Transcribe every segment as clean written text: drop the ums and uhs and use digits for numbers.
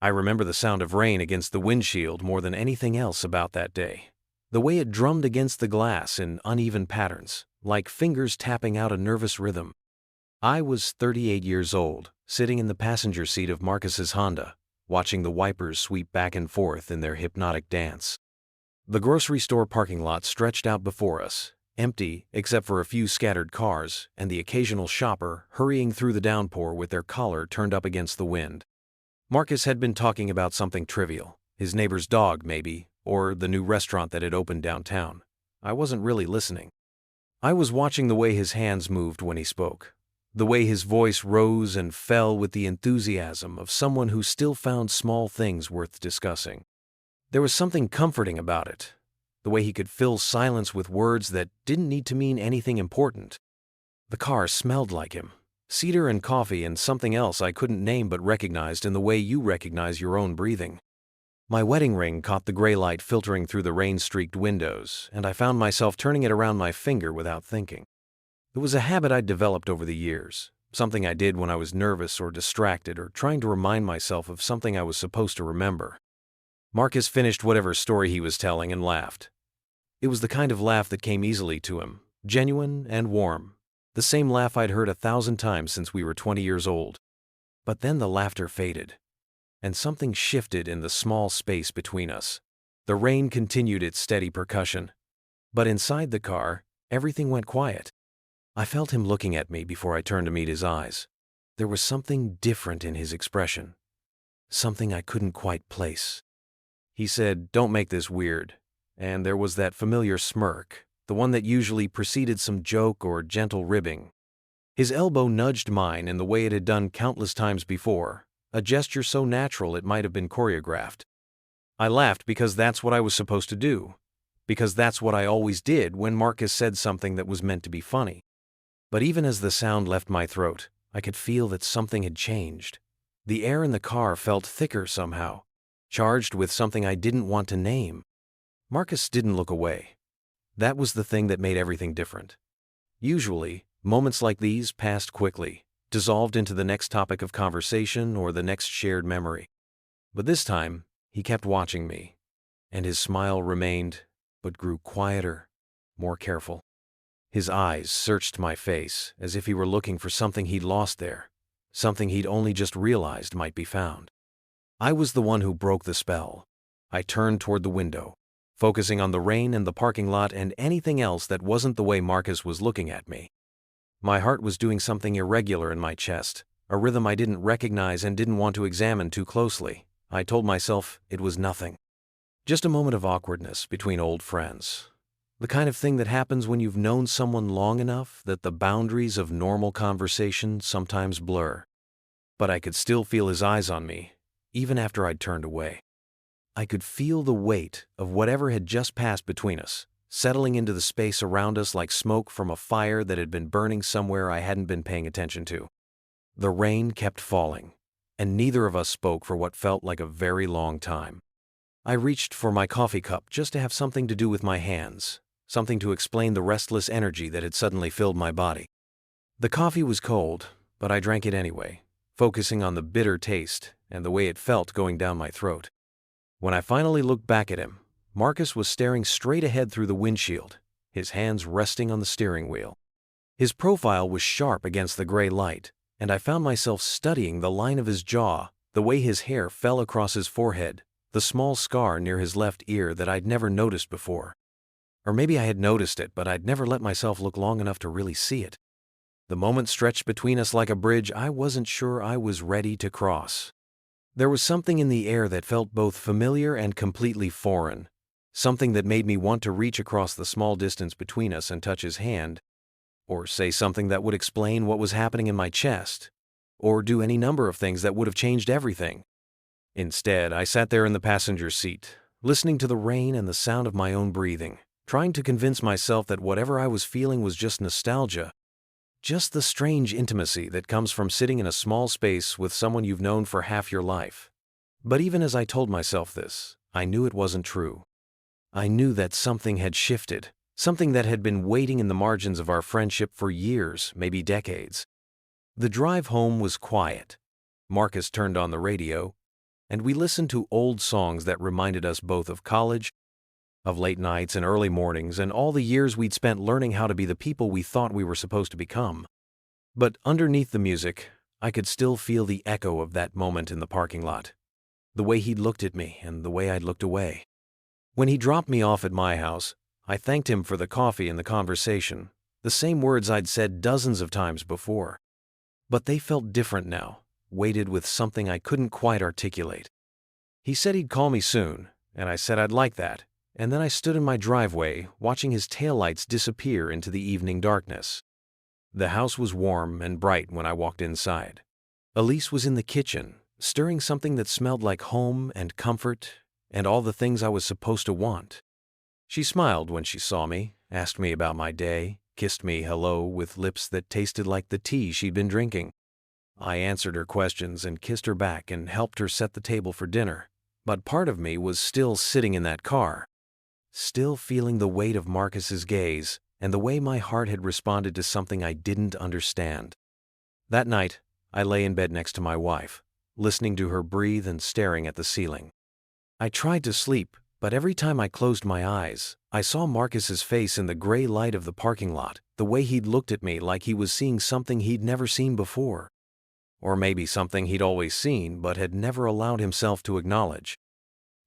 I remember the sound of rain against the windshield more than anything else about that day. The way it drummed against the glass in uneven patterns, like fingers tapping out a nervous rhythm. I was 38 years old, sitting in the passenger seat of Marcus's Honda, watching the wipers sweep back and forth in their hypnotic dance. The grocery store parking lot stretched out before us, empty except for a few scattered cars and the occasional shopper hurrying through the downpour with their collar turned up against the wind. Marcus had been talking about something trivial, his neighbor's dog maybe, or the new restaurant that had opened downtown. I wasn't really listening. I was watching the way his hands moved when he spoke, the way his voice rose and fell with the enthusiasm of someone who still found small things worth discussing. There was something comforting about it, the way he could fill silence with words that didn't need to mean anything important. The car smelled like him, cedar and coffee and something else I couldn't name but recognized in the way you recognize your own breathing. My wedding ring caught the gray light filtering through the rain-streaked windows, and I found myself turning it around my finger without thinking. It was a habit I'd developed over the years, something I did when I was nervous or distracted or trying to remind myself of something I was supposed to remember. Marcus finished whatever story he was telling and laughed. It was the kind of laugh that came easily to him, genuine and warm, the same laugh I'd heard 1,000 times since we were 20 years old. But then the laughter faded, and something shifted in the small space between us. The rain continued its steady percussion, but inside the car, everything went quiet. I felt him looking at me before I turned to meet his eyes. There was something different in his expression, something I couldn't quite place. He said, "Don't make this weird," and there was that familiar smirk, the one that usually preceded some joke or gentle ribbing. His elbow nudged mine in the way it had done countless times before, a gesture so natural it might have been choreographed. I laughed because that's what I was supposed to do, because that's what I always did when Marcus said something that was meant to be funny. But even as the sound left my throat, I could feel that something had changed. The air in the car felt thicker somehow, charged with something I didn't want to name. Marcus didn't look away. That was the thing that made everything different. Usually, moments like these passed quickly, dissolved into the next topic of conversation or the next shared memory. But this time, he kept watching me, and his smile remained, but grew quieter, more careful. His eyes searched my face as if he were looking for something he'd lost there, something he'd only just realized might be found. I was the one who broke the spell. I turned toward the window, focusing on the rain and the parking lot and anything else that wasn't the way Marcus was looking at me. My heart was doing something irregular in my chest, a rhythm I didn't recognize and didn't want to examine too closely. I told myself it was nothing. Just a moment of awkwardness between old friends. The kind of thing that happens when you've known someone long enough that the boundaries of normal conversation sometimes blur. But I could still feel his eyes on me, even after I'd turned away. I could feel the weight of whatever had just passed between us, settling into the space around us like smoke from a fire that had been burning somewhere I hadn't been paying attention to. The rain kept falling, and neither of us spoke for what felt like a very long time. I reached for my coffee cup just to have something to do with my hands, something to explain the restless energy that had suddenly filled my body. The coffee was cold, but I drank it anyway, focusing on the bitter taste and the way it felt going down my throat. When I finally looked back at him, Marcus was staring straight ahead through the windshield, his hands resting on the steering wheel. His profile was sharp against the gray light, and I found myself studying the line of his jaw, the way his hair fell across his forehead, the small scar near his left ear that I'd never noticed before. Or maybe I had noticed it, but I'd never let myself look long enough to really see it. The moment stretched between us like a bridge I wasn't sure I was ready to cross. There was something in the air that felt both familiar and completely foreign, something that made me want to reach across the small distance between us and touch his hand, or say something that would explain what was happening in my chest, or do any number of things that would have changed everything. Instead, I sat there in the passenger seat, listening to the rain and the sound of my own breathing, trying to convince myself that whatever I was feeling was just nostalgia, just the strange intimacy that comes from sitting in a small space with someone you've known for half your life. But even as I told myself this, I knew it wasn't true. I knew that something had shifted, something that had been waiting in the margins of our friendship for years, maybe decades. The drive home was quiet. Marcus turned on the radio, and we listened to old songs that reminded us both of college, of late nights and early mornings, and all the years we'd spent learning how to be the people we thought we were supposed to become. But underneath the music, I could still feel the echo of that moment in the parking lot. The way he'd looked at me and the way I'd looked away. When he dropped me off at my house, I thanked him for the coffee and the conversation, the same words I'd said dozens of times before. But they felt different now, weighted with something I couldn't quite articulate. He said he'd call me soon, and I said I'd like that, and then I stood in my driveway, watching his taillights disappear into the evening darkness. The house was warm and bright when I walked inside. Elise was in the kitchen, stirring something that smelled like home and comfort and all the things I was supposed to want. She smiled when she saw me, asked me about my day, kissed me hello with lips that tasted like the tea she'd been drinking. I answered her questions and kissed her back and helped her set the table for dinner. But part of me was still sitting in that car, still feeling the weight of Marcus's gaze and the way my heart had responded to something I didn't understand. That night, I lay in bed next to my wife, listening to her breathe and staring at the ceiling. I tried to sleep, but every time I closed my eyes, I saw Marcus's face in the gray light of the parking lot, the way he'd looked at me like he was seeing something he'd never seen before. Or maybe something he'd always seen but had never allowed himself to acknowledge.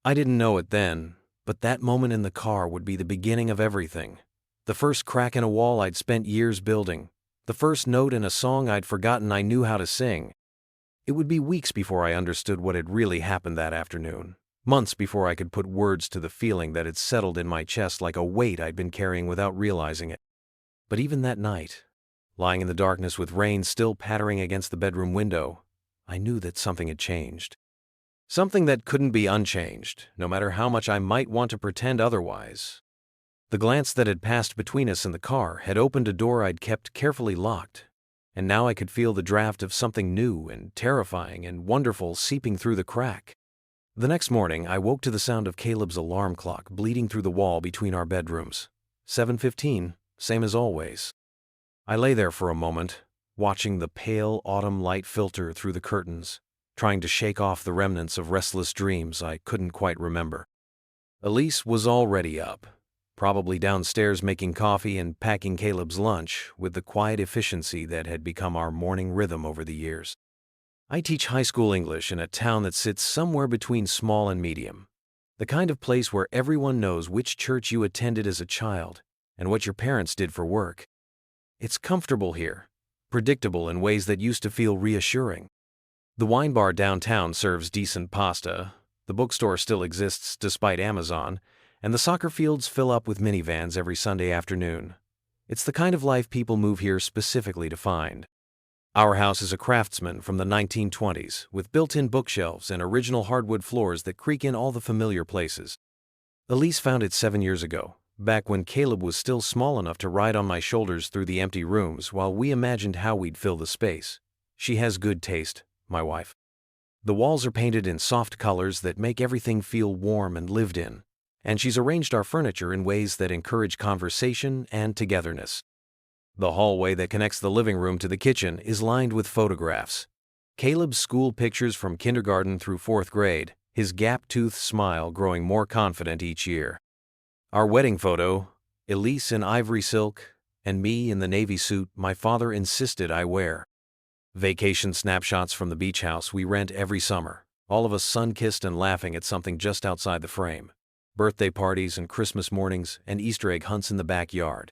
I didn't know it then, but that moment in the car would be the beginning of everything. The first crack in a wall I'd spent years building. The first note in a song I'd forgotten I knew how to sing. It would be weeks before I understood what had really happened that afternoon. Months before I could put words to the feeling that had settled in my chest like a weight I'd been carrying without realizing it. But even that night, lying in the darkness with rain still pattering against the bedroom window, I knew that something had changed. Something that couldn't be unchanged, no matter how much I might want to pretend otherwise. The glance that had passed between us in the car had opened a door I'd kept carefully locked, and now I could feel the draft of something new and terrifying and wonderful seeping through the crack. The next morning, I woke to the sound of Caleb's alarm clock bleeding through the wall between our bedrooms. 7:15, same as always. I lay there for a moment, watching the pale autumn light filter through the curtains, trying to shake off the remnants of restless dreams I couldn't quite remember. Elise was already up, probably downstairs making coffee and packing Caleb's lunch with the quiet efficiency that had become our morning rhythm over the years. I teach high school English in a town that sits somewhere between small and medium, the kind of place where everyone knows which church you attended as a child and what your parents did for work. It's comfortable here, predictable in ways that used to feel reassuring. The wine bar downtown serves decent pasta, the bookstore still exists despite Amazon, and the soccer fields fill up with minivans every Sunday afternoon. It's the kind of life people move here specifically to find. Our house is a craftsman from the 1920s, with built-in bookshelves and original hardwood floors that creak in all the familiar places. Elise found it 7 years ago, back when Caleb was still small enough to ride on my shoulders through the empty rooms while we imagined how we'd fill the space. She has good taste, my wife. The walls are painted in soft colors that make everything feel warm and lived in, and she's arranged our furniture in ways that encourage conversation and togetherness. The hallway that connects the living room to the kitchen is lined with photographs. Caleb's school pictures from kindergarten through 4th grade, his gap-toothed smile growing more confident each year. Our wedding photo, Elise in ivory silk, and me in the navy suit my father insisted I wear. Vacation snapshots from the beach house we rent every summer, all of us sun-kissed and laughing at something just outside the frame. Birthday parties and Christmas mornings and Easter egg hunts in the backyard.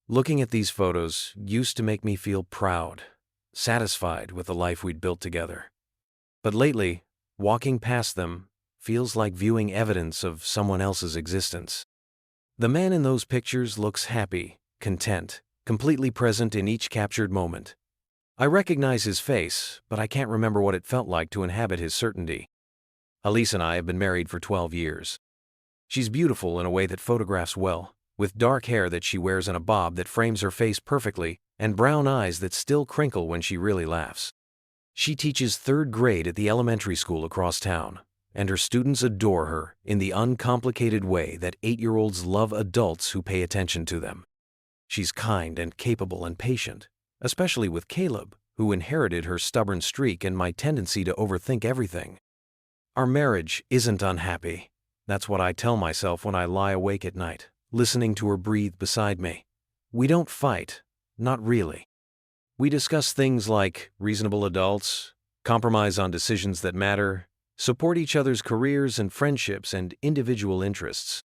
Looking at these photos used to make me feel proud, satisfied with the life we'd built together. But lately, walking past them feels like viewing evidence of someone else's existence. The man in those pictures looks happy, content, completely present in each captured moment. I recognize his face, but I can't remember what it felt like to inhabit his certainty. Elise and I have been married for 12 years. She's beautiful in a way that photographs well, with dark hair that she wears in a bob that frames her face perfectly, and brown eyes that still crinkle when she really laughs. She teaches 3rd grade at the elementary school across town, and her students adore her in the uncomplicated way that 8-year-olds love adults who pay attention to them. She's kind and capable and patient, especially with Caleb, who inherited her stubborn streak and my tendency to overthink everything. Our marriage isn't unhappy. That's what I tell myself when I lie awake at night, listening to her breathe beside me. We don't fight. Not really. We discuss things like reasonable adults, compromise on decisions that matter, support each other's careers and friendships and individual interests.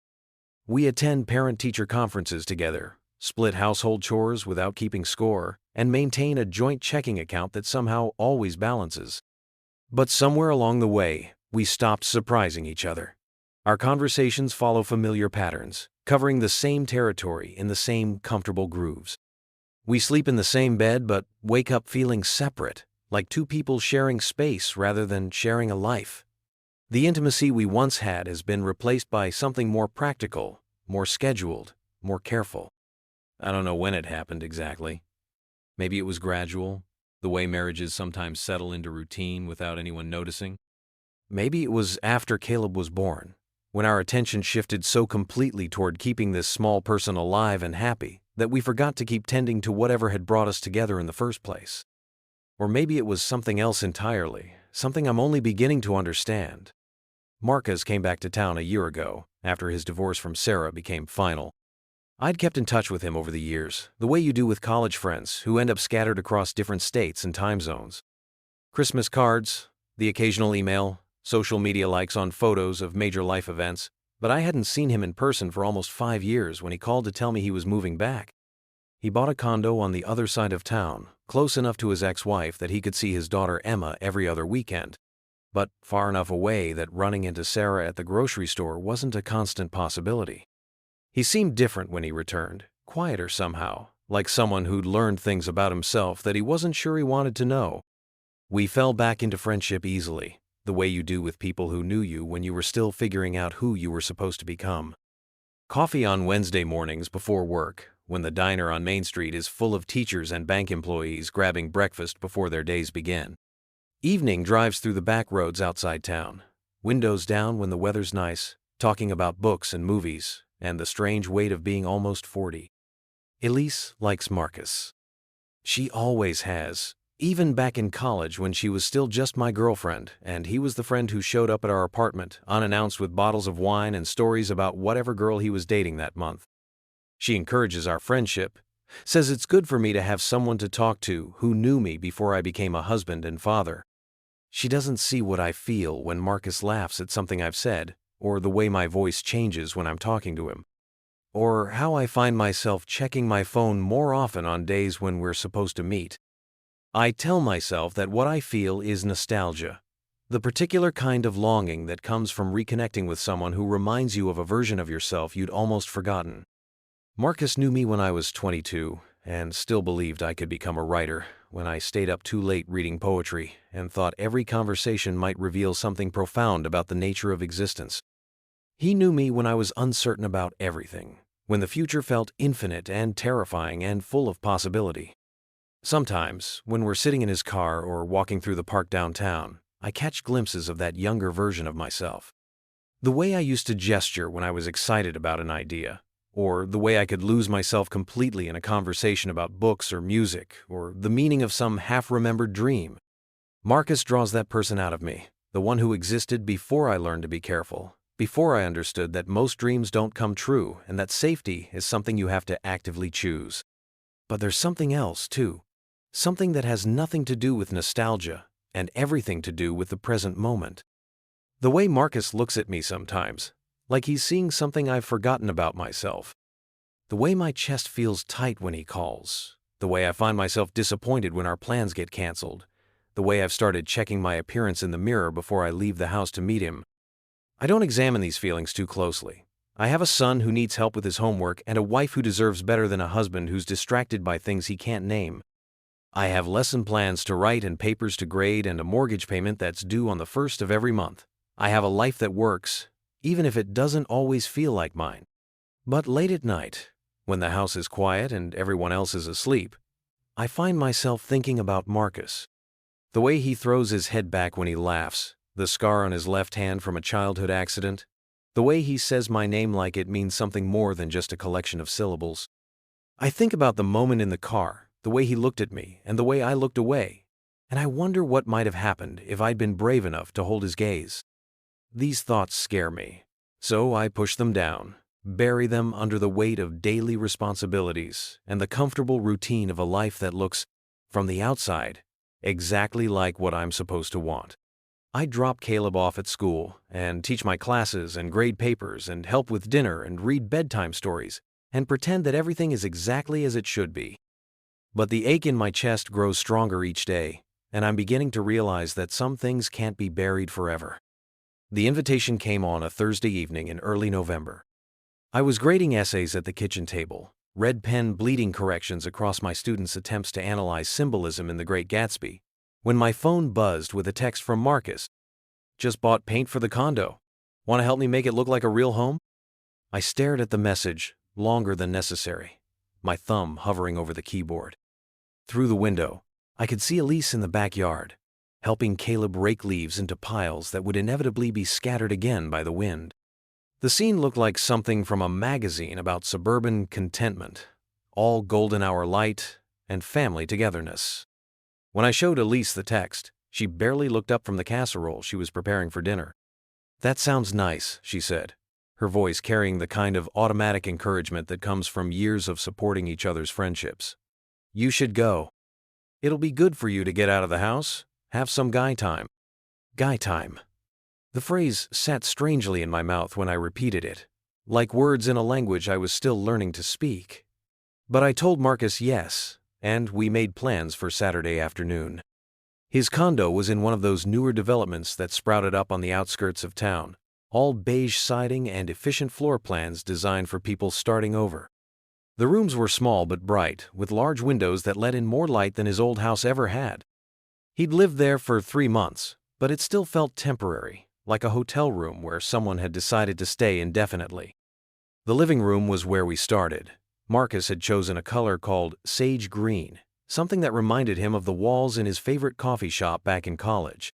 We attend parent-teacher conferences together, split household chores without keeping score, and maintain a joint checking account that somehow always balances. But somewhere along the way, we stopped surprising each other. Our conversations follow familiar patterns, covering the same territory in the same comfortable grooves. We sleep in the same bed but wake up feeling separate, like two people sharing space rather than sharing a life. The intimacy we once had has been replaced by something more practical, more scheduled, more careful. I don't know when it happened exactly. Maybe it was gradual, the way marriages sometimes settle into routine without anyone noticing. Maybe it was after Caleb was born, when our attention shifted so completely toward keeping this small person alive and happy that we forgot to keep tending to whatever had brought us together in the first place. Or maybe it was something else entirely, something I'm only beginning to understand. Marcus came back to town a year ago, after his divorce from Sarah became final. I'd kept in touch with him over the years, the way you do with college friends who end up scattered across different states and time zones. Christmas cards, the occasional email, social media likes on photos of major life events, but I hadn't seen him in person for almost 5 years when he called to tell me he was moving back. He bought a condo on the other side of town, close enough to his ex-wife that he could see his daughter Emma every other weekend, but far enough away that running into Sarah at the grocery store wasn't a constant possibility. He seemed different when he returned, quieter somehow, like someone who'd learned things about himself that he wasn't sure he wanted to know. We fell back into friendship easily, the way you do with people who knew you when you were still figuring out who you were supposed to become. Coffee on Wednesday mornings before work, when the diner on Main Street is full of teachers and bank employees grabbing breakfast before their days begin. Evening drives through the back roads outside town, windows down when the weather's nice, talking about books and movies, and the strange weight of being almost 40. Elise likes Marcus. She always has, even back in college when she was still just my girlfriend, and he was the friend who showed up at our apartment unannounced with bottles of wine and stories about whatever girl he was dating that month. She encourages our friendship, says it's good for me to have someone to talk to who knew me before I became a husband and father. She doesn't see what I feel when Marcus laughs at something I've said, or the way my voice changes when I'm talking to him, or how I find myself checking my phone more often on days when we're supposed to meet. I tell myself that what I feel is nostalgia, the particular kind of longing that comes from reconnecting with someone who reminds you of a version of yourself you'd almost forgotten. Marcus knew me when I was 22 and still believed I could become a writer when I stayed up too late reading poetry and thought every conversation might reveal something profound about the nature of existence. He knew me when I was uncertain about everything, when the future felt infinite and terrifying and full of possibility. Sometimes, when we're sitting in his car or walking through the park downtown, I catch glimpses of that younger version of myself. The way I used to gesture when I was excited about an idea, or the way I could lose myself completely in a conversation about books or music, or the meaning of some half-remembered dream. Marcus draws that person out of me, the one who existed before I learned to be careful, before I understood that most dreams don't come true and that safety is something you have to actively choose. But there's something else, too. Something that has nothing to do with nostalgia and everything to do with the present moment. The way Marcus looks at me sometimes, like he's seeing something I've forgotten about myself. The way my chest feels tight when he calls. The way I find myself disappointed when our plans get canceled. The way I've started checking my appearance in the mirror before I leave the house to meet him. I don't examine these feelings too closely. I have a son who needs help with his homework and a wife who deserves better than a husband who's distracted by things he can't name. I have lesson plans to write and papers to grade and a mortgage payment that's due on the first of every month. I have a life that works, even if it doesn't always feel like mine. But late at night, when the house is quiet and everyone else is asleep, I find myself thinking about Marcus. The way he throws his head back when he laughs, the scar on his left hand from a childhood accident, the way he says my name like it means something more than just a collection of syllables. I think about the moment in the car, the way he looked at me and the way I looked away, and I wonder what might have happened if I'd been brave enough to hold his gaze. These thoughts scare me. So I push them down, bury them under the weight of daily responsibilities and the comfortable routine of a life that looks, from the outside, exactly like what I'm supposed to want. I drop Caleb off at school and teach my classes and grade papers and help with dinner and read bedtime stories and pretend that everything is exactly as it should be. But the ache in my chest grows stronger each day, and I'm beginning to realize that some things can't be buried forever. The invitation came on a Thursday evening in early November. I was grading essays at the kitchen table, red pen bleeding corrections across my students' attempts to analyze symbolism in The Great Gatsby, when my phone buzzed with a text from Marcus. "Just bought paint for the condo. Want to help me make it look like a real home?" I stared at the message, longer than necessary, my thumb hovering over the keyboard. Through the window, I could see Elise in the backyard, helping Caleb rake leaves into piles that would inevitably be scattered again by the wind. The scene looked like something from a magazine about suburban contentment, all golden hour light and family togetherness. When I showed Elise the text, she barely looked up from the casserole she was preparing for dinner. "That sounds nice," she said, her voice carrying the kind of automatic encouragement that comes from years of supporting each other's friendships. "You should go. It'll be good for you to get out of the house, have some guy time." Guy time. The phrase sat strangely in my mouth when I repeated it, like words in a language I was still learning to speak. But I told Marcus yes, and we made plans for Saturday afternoon. His condo was in one of those newer developments that sprouted up on the outskirts of town, all beige siding and efficient floor plans designed for people starting over. The rooms were small but bright, with large windows that let in more light than his old house ever had. He'd lived there for 3 months, but it still felt temporary, like a hotel room where someone had decided to stay indefinitely. The living room was where we started. Marcus had chosen a color called sage green, something that reminded him of the walls in his favorite coffee shop back in college.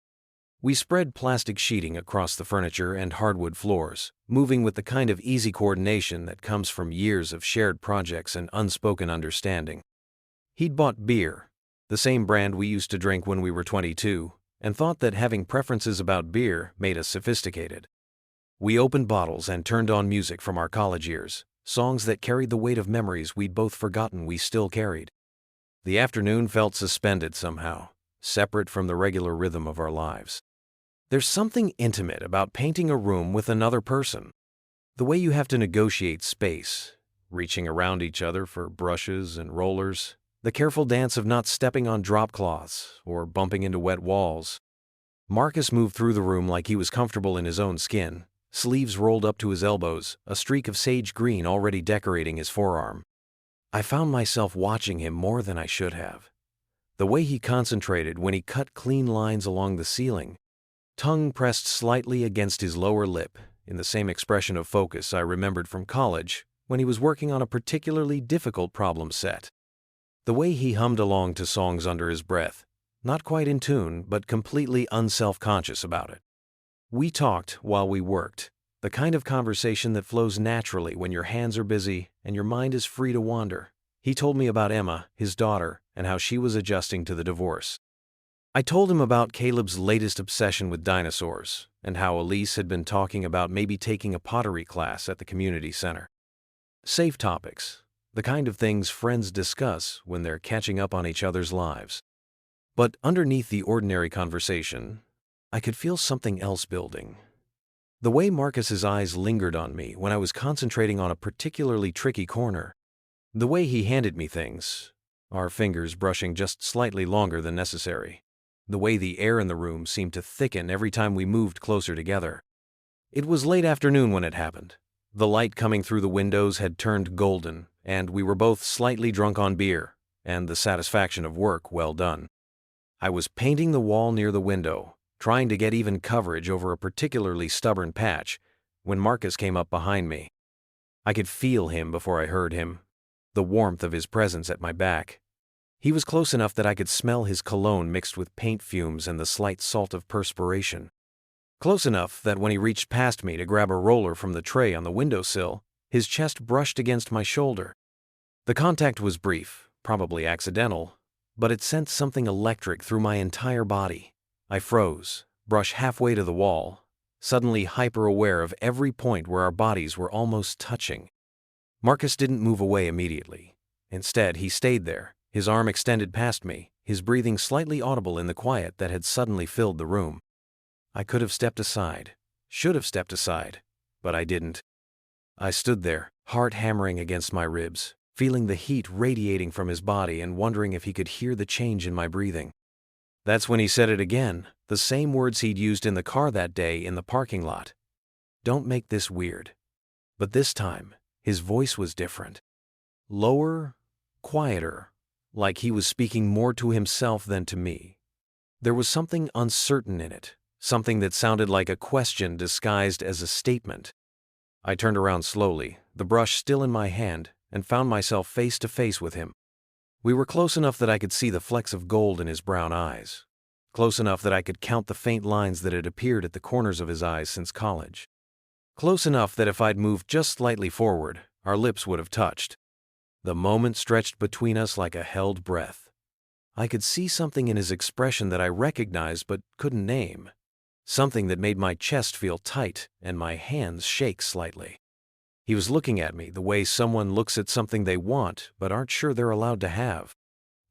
We spread plastic sheeting across the furniture and hardwood floors, moving with the kind of easy coordination that comes from years of shared projects and unspoken understanding. He'd bought beer, the same brand we used to drink when we were 22, and thought that having preferences about beer made us sophisticated. We opened bottles and turned on music from our college years, songs that carried the weight of memories we'd both forgotten we still carried. The afternoon felt suspended somehow, separate from the regular rhythm of our lives. There's something intimate about painting a room with another person. The way you have to negotiate space, reaching around each other for brushes and rollers, the careful dance of not stepping on drop cloths or bumping into wet walls. Marcus moved through the room like he was comfortable in his own skin, sleeves rolled up to his elbows, a streak of sage green already decorating his forearm. I found myself watching him more than I should have. The way he concentrated when he cut clean lines along the ceiling, tongue pressed slightly against his lower lip, in the same expression of focus I remembered from college when he was working on a particularly difficult problem set. The way he hummed along to songs under his breath, not quite in tune, but completely unself-conscious about it. We talked while we worked, the kind of conversation that flows naturally when your hands are busy and your mind is free to wander. He told me about Emma, his daughter, and how she was adjusting to the divorce. I told him about Caleb's latest obsession with dinosaurs, and how Elise had been talking about maybe taking a pottery class at the community center. Safe topics, the kind of things friends discuss when they're catching up on each other's lives. But underneath the ordinary conversation, I could feel something else building. The way Marcus's eyes lingered on me when I was concentrating on a particularly tricky corner. The way he handed me things, our fingers brushing just slightly longer than necessary. The way the air in the room seemed to thicken every time we moved closer together. It was late afternoon when it happened. The light coming through the windows had turned golden, and we were both slightly drunk on beer, and the satisfaction of work well done. I was painting the wall near the window, trying to get even coverage over a particularly stubborn patch, when Marcus came up behind me. I could feel him before I heard him, the warmth of his presence at my back. He was close enough that I could smell his cologne mixed with paint fumes and the slight salt of perspiration. Close enough that when he reached past me to grab a roller from the tray on the windowsill, his chest brushed against my shoulder. The contact was brief, probably accidental, but it sent something electric through my entire body. I froze, brush halfway to the wall, suddenly hyper-aware of every point where our bodies were almost touching. Marcus didn't move away immediately. Instead, he stayed there, his arm extended past me, his breathing slightly audible in the quiet that had suddenly filled the room. I could have stepped aside, should have stepped aside, but I didn't. I stood there, heart hammering against my ribs, feeling the heat radiating from his body and wondering if he could hear the change in my breathing. That's when he said it again, the same words he'd used in the car that day in the parking lot. "Don't make this weird." But this time, his voice was different. Lower, quieter, like he was speaking more to himself than to me. There was something uncertain in it, something that sounded like a question disguised as a statement. I turned around slowly, the brush still in my hand, and found myself face to face with him. We were close enough that I could see the flecks of gold in his brown eyes, close enough that I could count the faint lines that had appeared at the corners of his eyes since college, close enough that if I'd moved just slightly forward, our lips would have touched. The moment stretched between us like a held breath. I could see something in his expression that I recognized but couldn't name, something that made my chest feel tight and my hands shake slightly. He was looking at me the way someone looks at something they want but aren't sure they're allowed to have.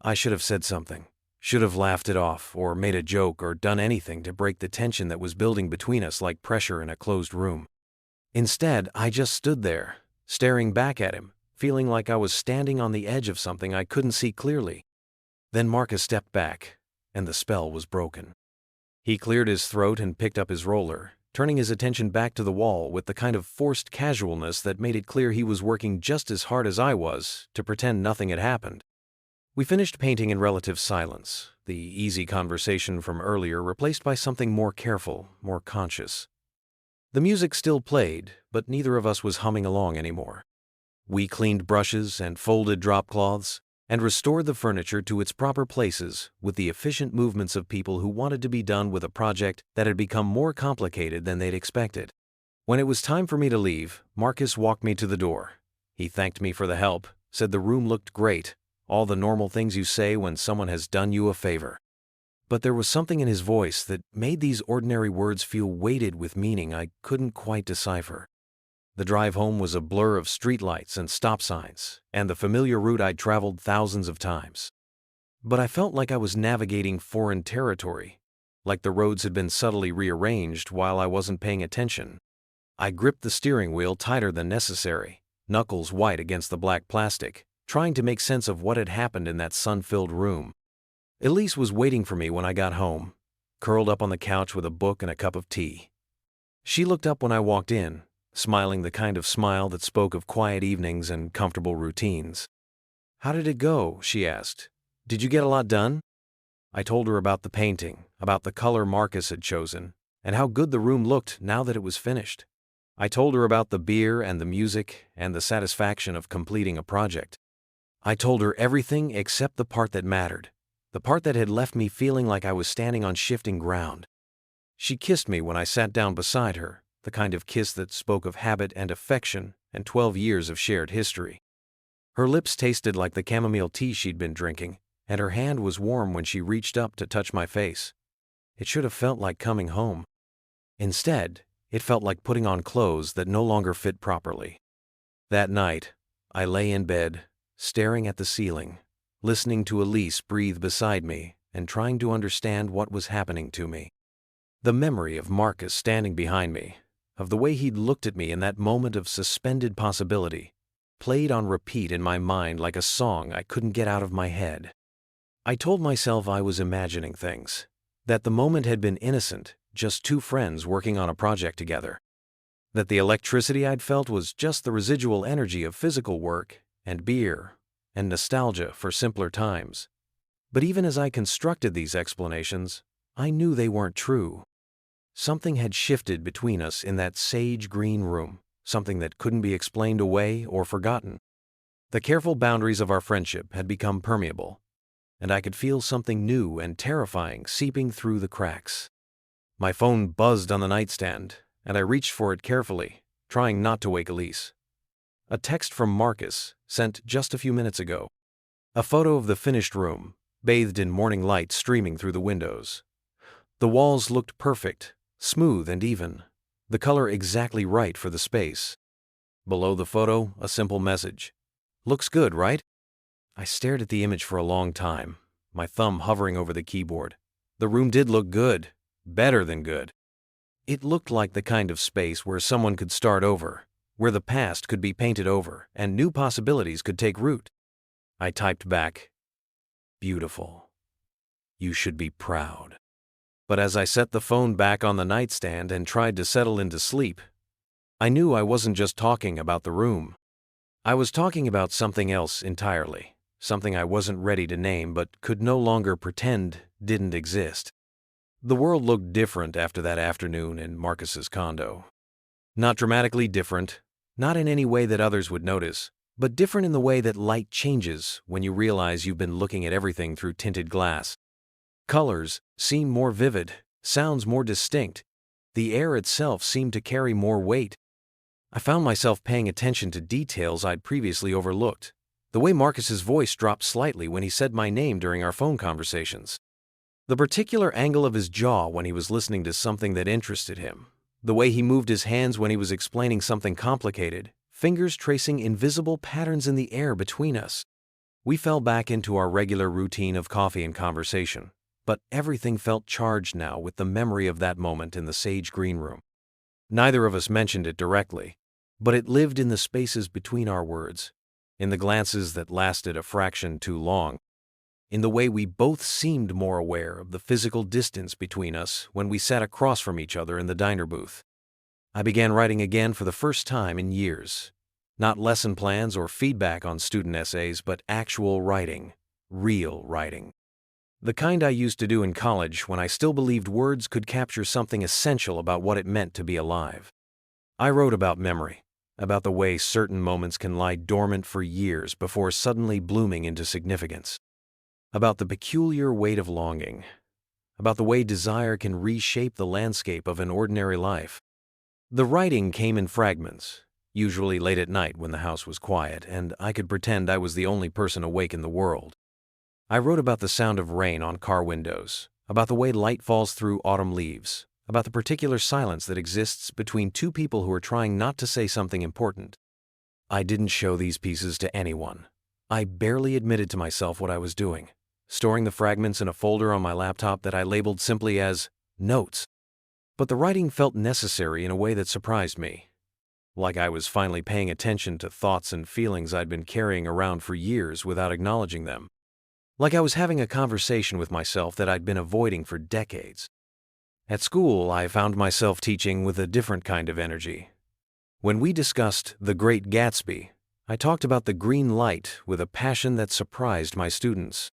I should have said something, should have laughed it off or made a joke or done anything to break the tension that was building between us like pressure in a closed room. Instead, I just stood there, staring back at him, feeling like I was standing on the edge of something I couldn't see clearly. Then Marcus stepped back, and the spell was broken. He cleared his throat and picked up his roller, turning his attention back to the wall with the kind of forced casualness that made it clear he was working just as hard as I was to pretend nothing had happened. We finished painting in relative silence, the easy conversation from earlier replaced by something more careful, more conscious. The music still played, but neither of us was humming along anymore. We cleaned brushes and folded drop cloths, and restored the furniture to its proper places with the efficient movements of people who wanted to be done with a project that had become more complicated than they'd expected. When it was time for me to leave, Marcus walked me to the door. He thanked me for the help, said the room looked great, all the normal things you say when someone has done you a favor. But there was something in his voice that made these ordinary words feel weighted with meaning I couldn't quite decipher. The drive home was a blur of streetlights and stop signs, and the familiar route I'd traveled thousands of times. But I felt like I was navigating foreign territory, like the roads had been subtly rearranged while I wasn't paying attention. I gripped the steering wheel tighter than necessary, knuckles white against the black plastic, trying to make sense of what had happened in that sun-filled room. Elise was waiting for me when I got home, curled up on the couch with a book and a cup of tea. She looked up when I walked in, smiling the kind of smile that spoke of quiet evenings and comfortable routines. "How did it go?" she asked. "Did you get a lot done?" I told her about the painting, about the color Marcus had chosen, and how good the room looked now that it was finished. I told her about the beer and the music and the satisfaction of completing a project. I told her everything except the part that mattered, the part that had left me feeling like I was standing on shifting ground. She kissed me when I sat down beside her, the kind of kiss that spoke of habit and affection and 12 years of shared history. Her lips tasted like the chamomile tea she'd been drinking, and her hand was warm when she reached up to touch my face. It should have felt like coming home. Instead, it felt like putting on clothes that no longer fit properly. That night, I lay in bed, staring at the ceiling, listening to Elise breathe beside me and trying to understand what was happening to me. The memory of Marcus standing behind me, of the way he'd looked at me in that moment of suspended possibility, played on repeat in my mind like a song I couldn't get out of my head. I told myself I was imagining things, that the moment had been innocent, just two friends working on a project together, that the electricity I'd felt was just the residual energy of physical work and beer and nostalgia for simpler times. But even as I constructed these explanations, I knew they weren't true. Something had shifted between us in that sage green room, something that couldn't be explained away or forgotten. The careful boundaries of our friendship had become permeable, and I could feel something new and terrifying seeping through the cracks. My phone buzzed on the nightstand, and I reached for it carefully, trying not to wake Elise. A text from Marcus, sent just a few minutes ago. A photo of the finished room, bathed in morning light streaming through the windows. The walls looked perfect, smooth and even, the color exactly right for the space. Below the photo, a simple message. "Looks good, right?" I stared at the image for a long time, my thumb hovering over the keyboard. The room did look good, better than good. It looked like the kind of space where someone could start over, where the past could be painted over and new possibilities could take root. I typed back, "Beautiful. You should be proud." But as I set the phone back on the nightstand and tried to settle into sleep, I knew I wasn't just talking about the room. I was talking about something else entirely, something I wasn't ready to name but could no longer pretend didn't exist. The world looked different after that afternoon in Marcus's condo. Not dramatically different, not in any way that others would notice, but different in the way that light changes when you realize you've been looking at everything through tinted glass. Colors seemed more vivid, sounds more distinct. The air itself seemed to carry more weight. I found myself paying attention to details I'd previously overlooked. The way Marcus's voice dropped slightly when he said my name during our phone conversations. The particular angle of his jaw when he was listening to something that interested him. The way he moved his hands when he was explaining something complicated, fingers tracing invisible patterns in the air between us. We fell back into our regular routine of coffee and conversation, but everything felt charged now with the memory of that moment in the sage green room. Neither of us mentioned it directly, but it lived in the spaces between our words, in the glances that lasted a fraction too long, in the way we both seemed more aware of the physical distance between us when we sat across from each other in the diner booth. I began writing again for the first time in years. Not lesson plans or feedback on student essays, but actual writing, real writing. The kind I used to do in college when I still believed words could capture something essential about what it meant to be alive. I wrote about memory, about the way certain moments can lie dormant for years before suddenly blooming into significance. About the peculiar weight of longing, about the way desire can reshape the landscape of an ordinary life. The writing came in fragments, usually late at night when the house was quiet and I could pretend I was the only person awake in the world. I wrote about the sound of rain on car windows, about the way light falls through autumn leaves, about the particular silence that exists between two people who are trying not to say something important. I didn't show these pieces to anyone. I barely admitted to myself what I was doing, storing the fragments in a folder on my laptop that I labeled simply as notes. But the writing felt necessary in a way that surprised me, like I was finally paying attention to thoughts and feelings I'd been carrying around for years without acknowledging them. Like I was having a conversation with myself that I'd been avoiding for decades. At school, I found myself teaching with a different kind of energy. When we discussed The Great Gatsby, I talked about the green light with a passion that surprised my students.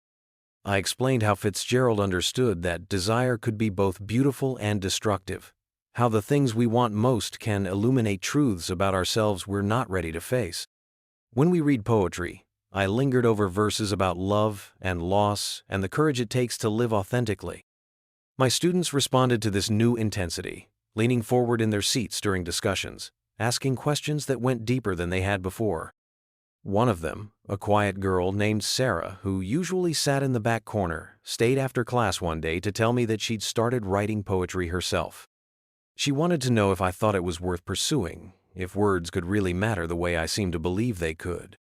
I explained how Fitzgerald understood that desire could be both beautiful and destructive, how the things we want most can illuminate truths about ourselves we're not ready to face. When we read poetry, I lingered over verses about love and loss and the courage it takes to live authentically. My students responded to this new intensity, leaning forward in their seats during discussions, asking questions that went deeper than they had before. One of them, a quiet girl named Sarah, who usually sat in the back corner, stayed after class one day to tell me that she'd started writing poetry herself. She wanted to know if I thought it was worth pursuing, if words could really matter the way I seemed to believe they could.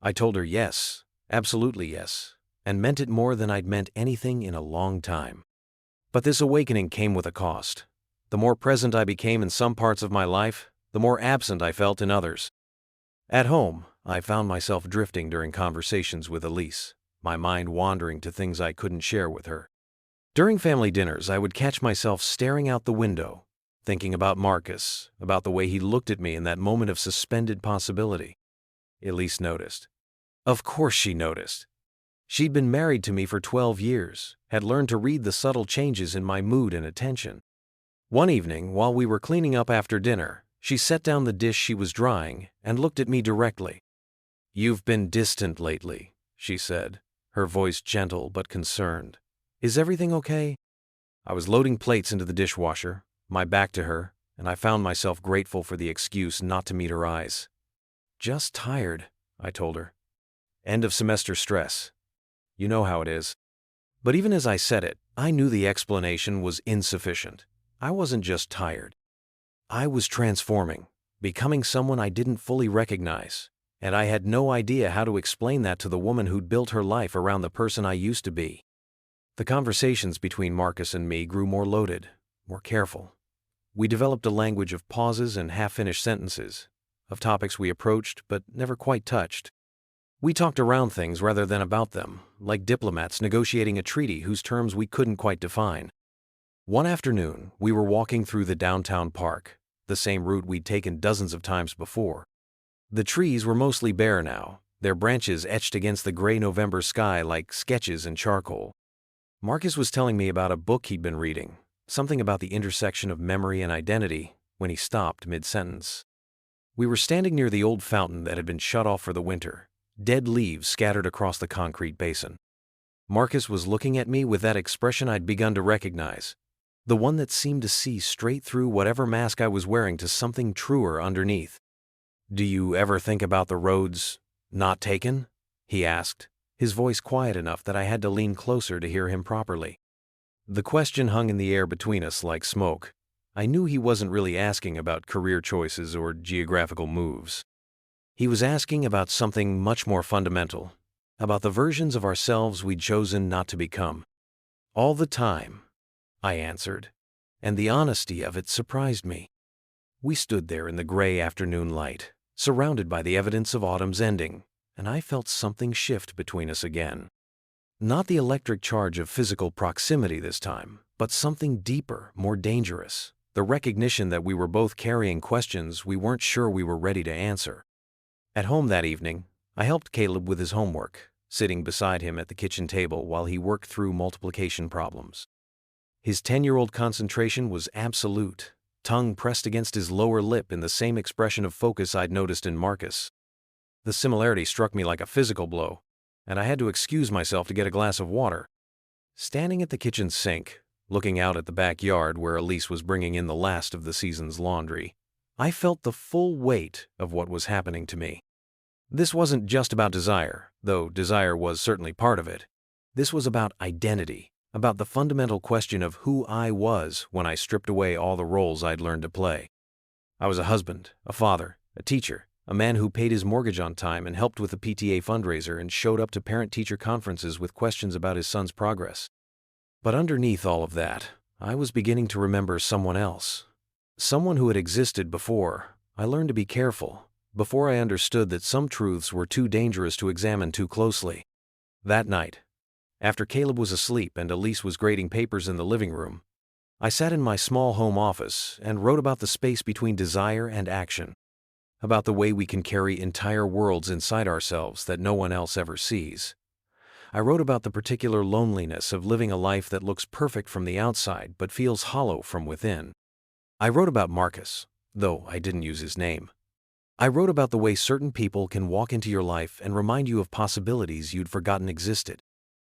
I told her yes, absolutely yes, and meant it more than I'd meant anything in a long time. But this awakening came with a cost. The more present I became in some parts of my life, the more absent I felt in others. At home, I found myself drifting during conversations with Elise, my mind wandering to things I couldn't share with her. During family dinners, I would catch myself staring out the window, thinking about Marcus, about the way he looked at me in that moment of suspended possibility. Elise noticed. Of course she noticed. She'd been married to me for 12 years, had learned to read the subtle changes in my mood and attention. One evening, while we were cleaning up after dinner, she set down the dish she was drying and looked at me directly. "You've been distant lately," she said, her voice gentle but concerned. "Is everything okay?" I was loading plates into the dishwasher, my back to her, and I found myself grateful for the excuse not to meet her eyes. "Just tired," I told her. "End of semester stress. You know how it is." But even as I said it, I knew the explanation was insufficient. I wasn't just tired. I was transforming, becoming someone I didn't fully recognize, and I had no idea how to explain that to the woman who'd built her life around the person I used to be. The conversations between Marcus and me grew more loaded, more careful. We developed a language of pauses and half-finished sentences, of topics we approached but never quite touched. We talked around things rather than about them, like diplomats negotiating a treaty whose terms we couldn't quite define. One afternoon, we were walking through the downtown park, the same route we'd taken dozens of times before. The trees were mostly bare now, their branches etched against the gray November sky like sketches in charcoal. Marcus was telling me about a book he'd been reading, something about the intersection of memory and identity, when he stopped mid-sentence. We were standing near the old fountain that had been shut off for the winter, dead leaves scattered across the concrete basin. Marcus was looking at me with that expression I'd begun to recognize, the one that seemed to see straight through whatever mask I was wearing to something truer underneath. "Do you ever think about the roads not taken?" he asked, his voice quiet enough that I had to lean closer to hear him properly. The question hung in the air between us like smoke. I knew he wasn't really asking about career choices or geographical moves. He was asking about something much more fundamental, about the versions of ourselves we'd chosen not to become. "All the time," I answered, and the honesty of it surprised me. We stood there in the gray afternoon light, surrounded by the evidence of autumn's ending, and I felt something shift between us again. Not the electric charge of physical proximity this time, but something deeper, more dangerous, the recognition that we were both carrying questions we weren't sure we were ready to answer. At home that evening, I helped Caleb with his homework, sitting beside him at the kitchen table while he worked through multiplication problems. His 10-year-old concentration was absolute, tongue pressed against his lower lip in the same expression of focus I'd noticed in Marcus. The similarity struck me like a physical blow, and I had to excuse myself to get a glass of water. Standing at the kitchen sink, looking out at the backyard where Elise was bringing in the last of the season's laundry, I felt the full weight of what was happening to me. This wasn't just about desire, though desire was certainly part of it. This was about identity, about the fundamental question of who I was when I stripped away all the roles I'd learned to play. I was a husband, a father, a teacher, a man who paid his mortgage on time and helped with the PTA fundraiser and showed up to parent-teacher conferences with questions about his son's progress. But underneath all of that, I was beginning to remember someone else. Someone who had existed before I learned to be careful, before I understood that some truths were too dangerous to examine too closely. That night, after Caleb was asleep and Elise was grading papers in the living room, I sat in my small home office and wrote about the space between desire and action, about the way we can carry entire worlds inside ourselves that no one else ever sees. I wrote about the particular loneliness of living a life that looks perfect from the outside but feels hollow from within. I wrote about Marcus, though I didn't use his name. I wrote about the way certain people can walk into your life and remind you of possibilities you'd forgotten existed.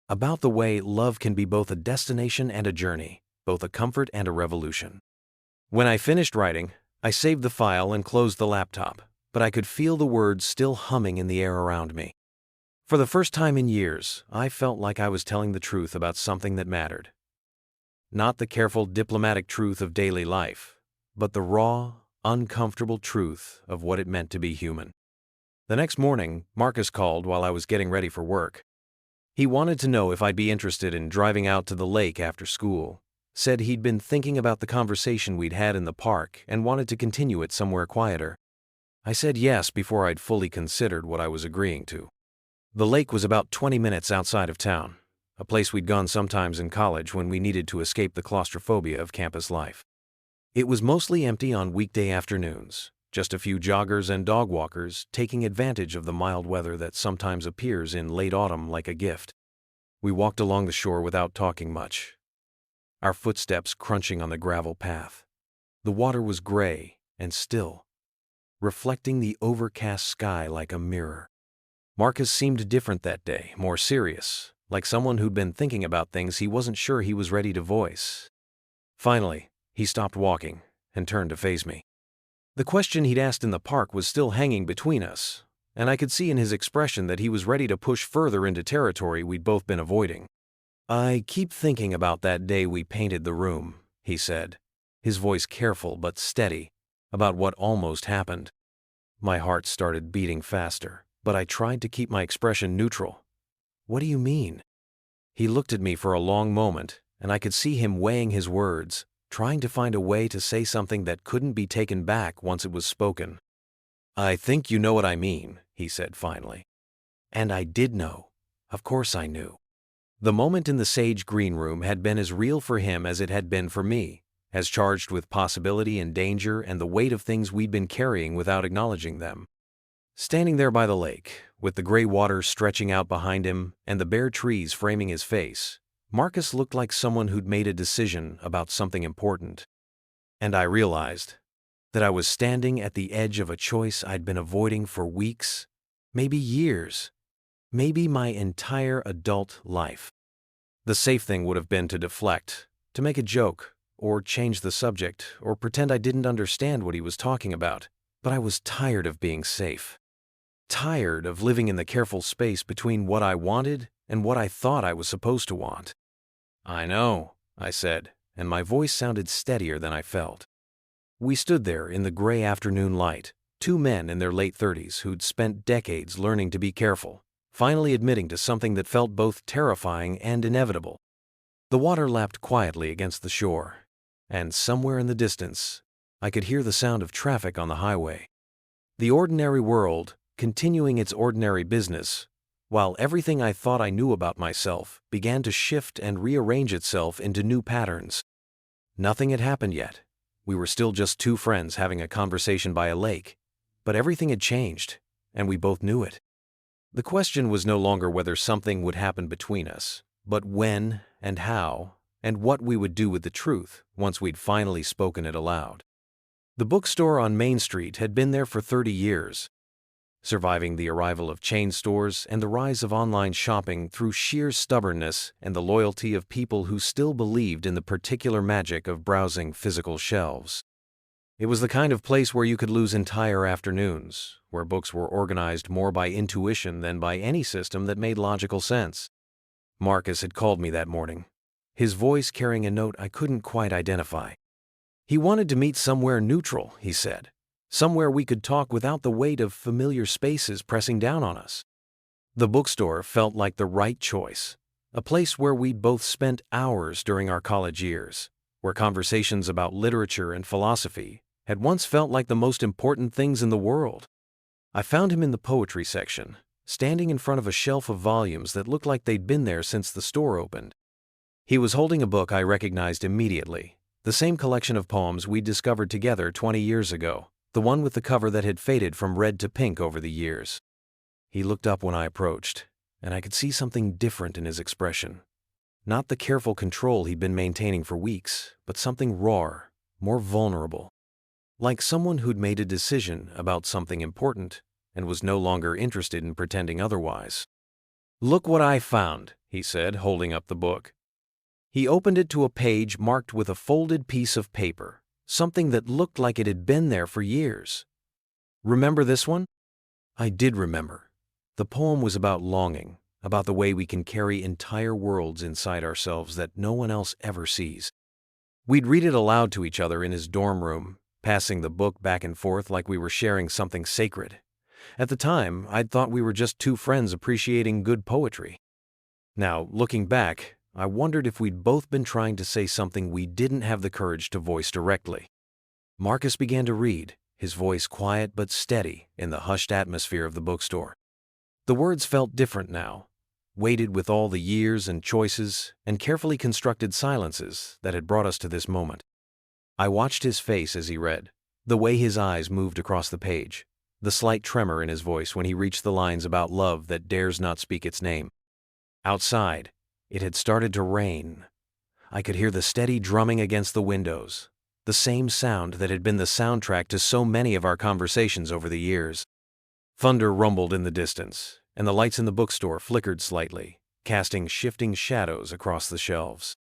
About the way love can be both a destination and a journey, both a comfort and a revolution. When I finished writing, I saved the file and closed the laptop, but I could feel the words still humming in the air around me. For the first time in years, I felt like I was telling the truth about something that mattered. Not the careful diplomatic truth of daily life, but the raw, uncomfortable truth of what it meant to be human. The next morning, Marcus called while I was getting ready for work. He wanted to know if I'd be interested in driving out to the lake after school, said he'd been thinking about the conversation we'd had in the park and wanted to continue it somewhere quieter. I said yes before I'd fully considered what I was agreeing to. The lake was about 20 minutes outside of town, a place we'd gone sometimes in college when we needed to escape the claustrophobia of campus life. It was mostly empty on weekday afternoons, just a few joggers and dog walkers taking advantage of the mild weather that sometimes appears in late autumn like a gift. We walked along the shore without talking much, our footsteps crunching on the gravel path. The water was gray and still, reflecting the overcast sky like a mirror. Marcus seemed different that day, more serious, like someone who'd been thinking about things he wasn't sure he was ready to voice. Finally, he stopped walking and turned to face me. The question he'd asked in the park was still hanging between us, and I could see in his expression that he was ready to push further into territory we'd both been avoiding. "I keep thinking about that day we painted the room," he said, his voice careful but steady, about what almost happened. My heart started beating faster, but I tried to keep my expression neutral. What do you mean? He looked at me for a long moment, and I could see him weighing his words, trying to find a way to say something that couldn't be taken back once it was spoken. I think you know what I mean, he said finally. And I did know. Of course I knew. The moment in the sage green room had been as real for him as it had been for me, as charged with possibility and danger and the weight of things we'd been carrying without acknowledging them. Standing there by the lake, with the gray water stretching out behind him and the bare trees framing his face, Marcus looked like someone who'd made a decision about something important. And I realized that I was standing at the edge of a choice I'd been avoiding for weeks, maybe years, maybe my entire adult life. The safe thing would have been to deflect, to make a joke, or change the subject, or pretend I didn't understand what he was talking about. But I was tired of being safe. Tired of living in the careful space between what I wanted and what I thought I was supposed to want. I know, I said, and my voice sounded steadier than I felt. We stood there in the gray afternoon light, two men in their late 30s who'd spent decades learning to be careful, finally admitting to something that felt both terrifying and inevitable. The water lapped quietly against the shore, and somewhere in the distance, I could hear the sound of traffic on the highway. The ordinary world, continuing its ordinary business, while everything I thought I knew about myself began to shift and rearrange itself into new patterns. Nothing had happened yet. We were still just two friends having a conversation by a lake, but everything had changed, and we both knew it. The question was no longer whether something would happen between us, but when and how, and what we would do with the truth once we'd finally spoken it aloud. The bookstore on Main Street had been there for 30 years, surviving the arrival of chain stores and the rise of online shopping through sheer stubbornness and the loyalty of people who still believed in the particular magic of browsing physical shelves. It was the kind of place where you could lose entire afternoons, where books were organized more by intuition than by any system that made logical sense. Marcus had called me that morning, his voice carrying a note I couldn't quite identify. He wanted to meet somewhere neutral, he said. Somewhere we could talk without the weight of familiar spaces pressing down on us. The bookstore felt like the right choice, a place where we'd both spent hours during our college years, where conversations about literature and philosophy had once felt like the most important things in the world. I found him in the poetry section, standing in front of a shelf of volumes that looked like they'd been there since the store opened. He was holding a book I recognized immediately, the same collection of poems we'd discovered together 20 years ago. The one with the cover that had faded from red to pink over the years. He looked up when I approached, and I could see something different in his expression. Not the careful control he'd been maintaining for weeks, but something rawer, more vulnerable. Like someone who'd made a decision about something important and was no longer interested in pretending otherwise. Look what I found, he said, holding up the book. He opened it to a page marked with a folded piece of paper. Something that looked like it had been there for years. Remember this one? I did remember. The poem was about longing, about the way we can carry entire worlds inside ourselves that no one else ever sees. We'd read it aloud to each other in his dorm room, passing the book back and forth like we were sharing something sacred. At the time, I'd thought we were just two friends appreciating good poetry. Now, looking back, I wondered if we'd both been trying to say something we didn't have the courage to voice directly. Marcus began to read, his voice quiet but steady in the hushed atmosphere of the bookstore. The words felt different now, weighted with all the years and choices and carefully constructed silences that had brought us to this moment. I watched his face as he read, the way his eyes moved across the page, the slight tremor in his voice when he reached the lines about love that dares not speak its name. Outside, it had started to rain. I could hear the steady drumming against the windows, the same sound that had been the soundtrack to so many of our conversations over the years. Thunder rumbled in the distance, and the lights in the bookstore flickered slightly, casting shifting shadows across the shelves.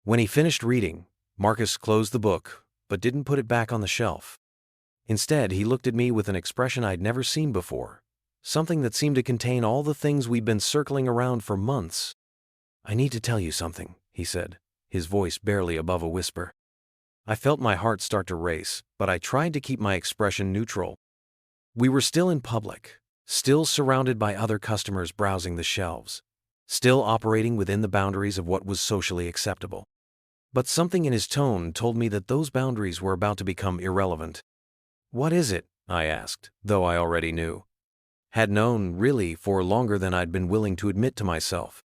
When he finished reading, Marcus closed the book, but didn't put it back on the shelf. Instead, he looked at me with an expression I'd never seen before, something that seemed to contain all the things we'd been circling around for months. I need to tell you something, he said, his voice barely above a whisper. I felt my heart start to race, but I tried to keep my expression neutral. We were still in public, still surrounded by other customers browsing the shelves, still operating within the boundaries of what was socially acceptable. But something in his tone told me that those boundaries were about to become irrelevant. "What is it?" I asked, though I already knew. Had known, really, for longer than I'd been willing to admit to myself.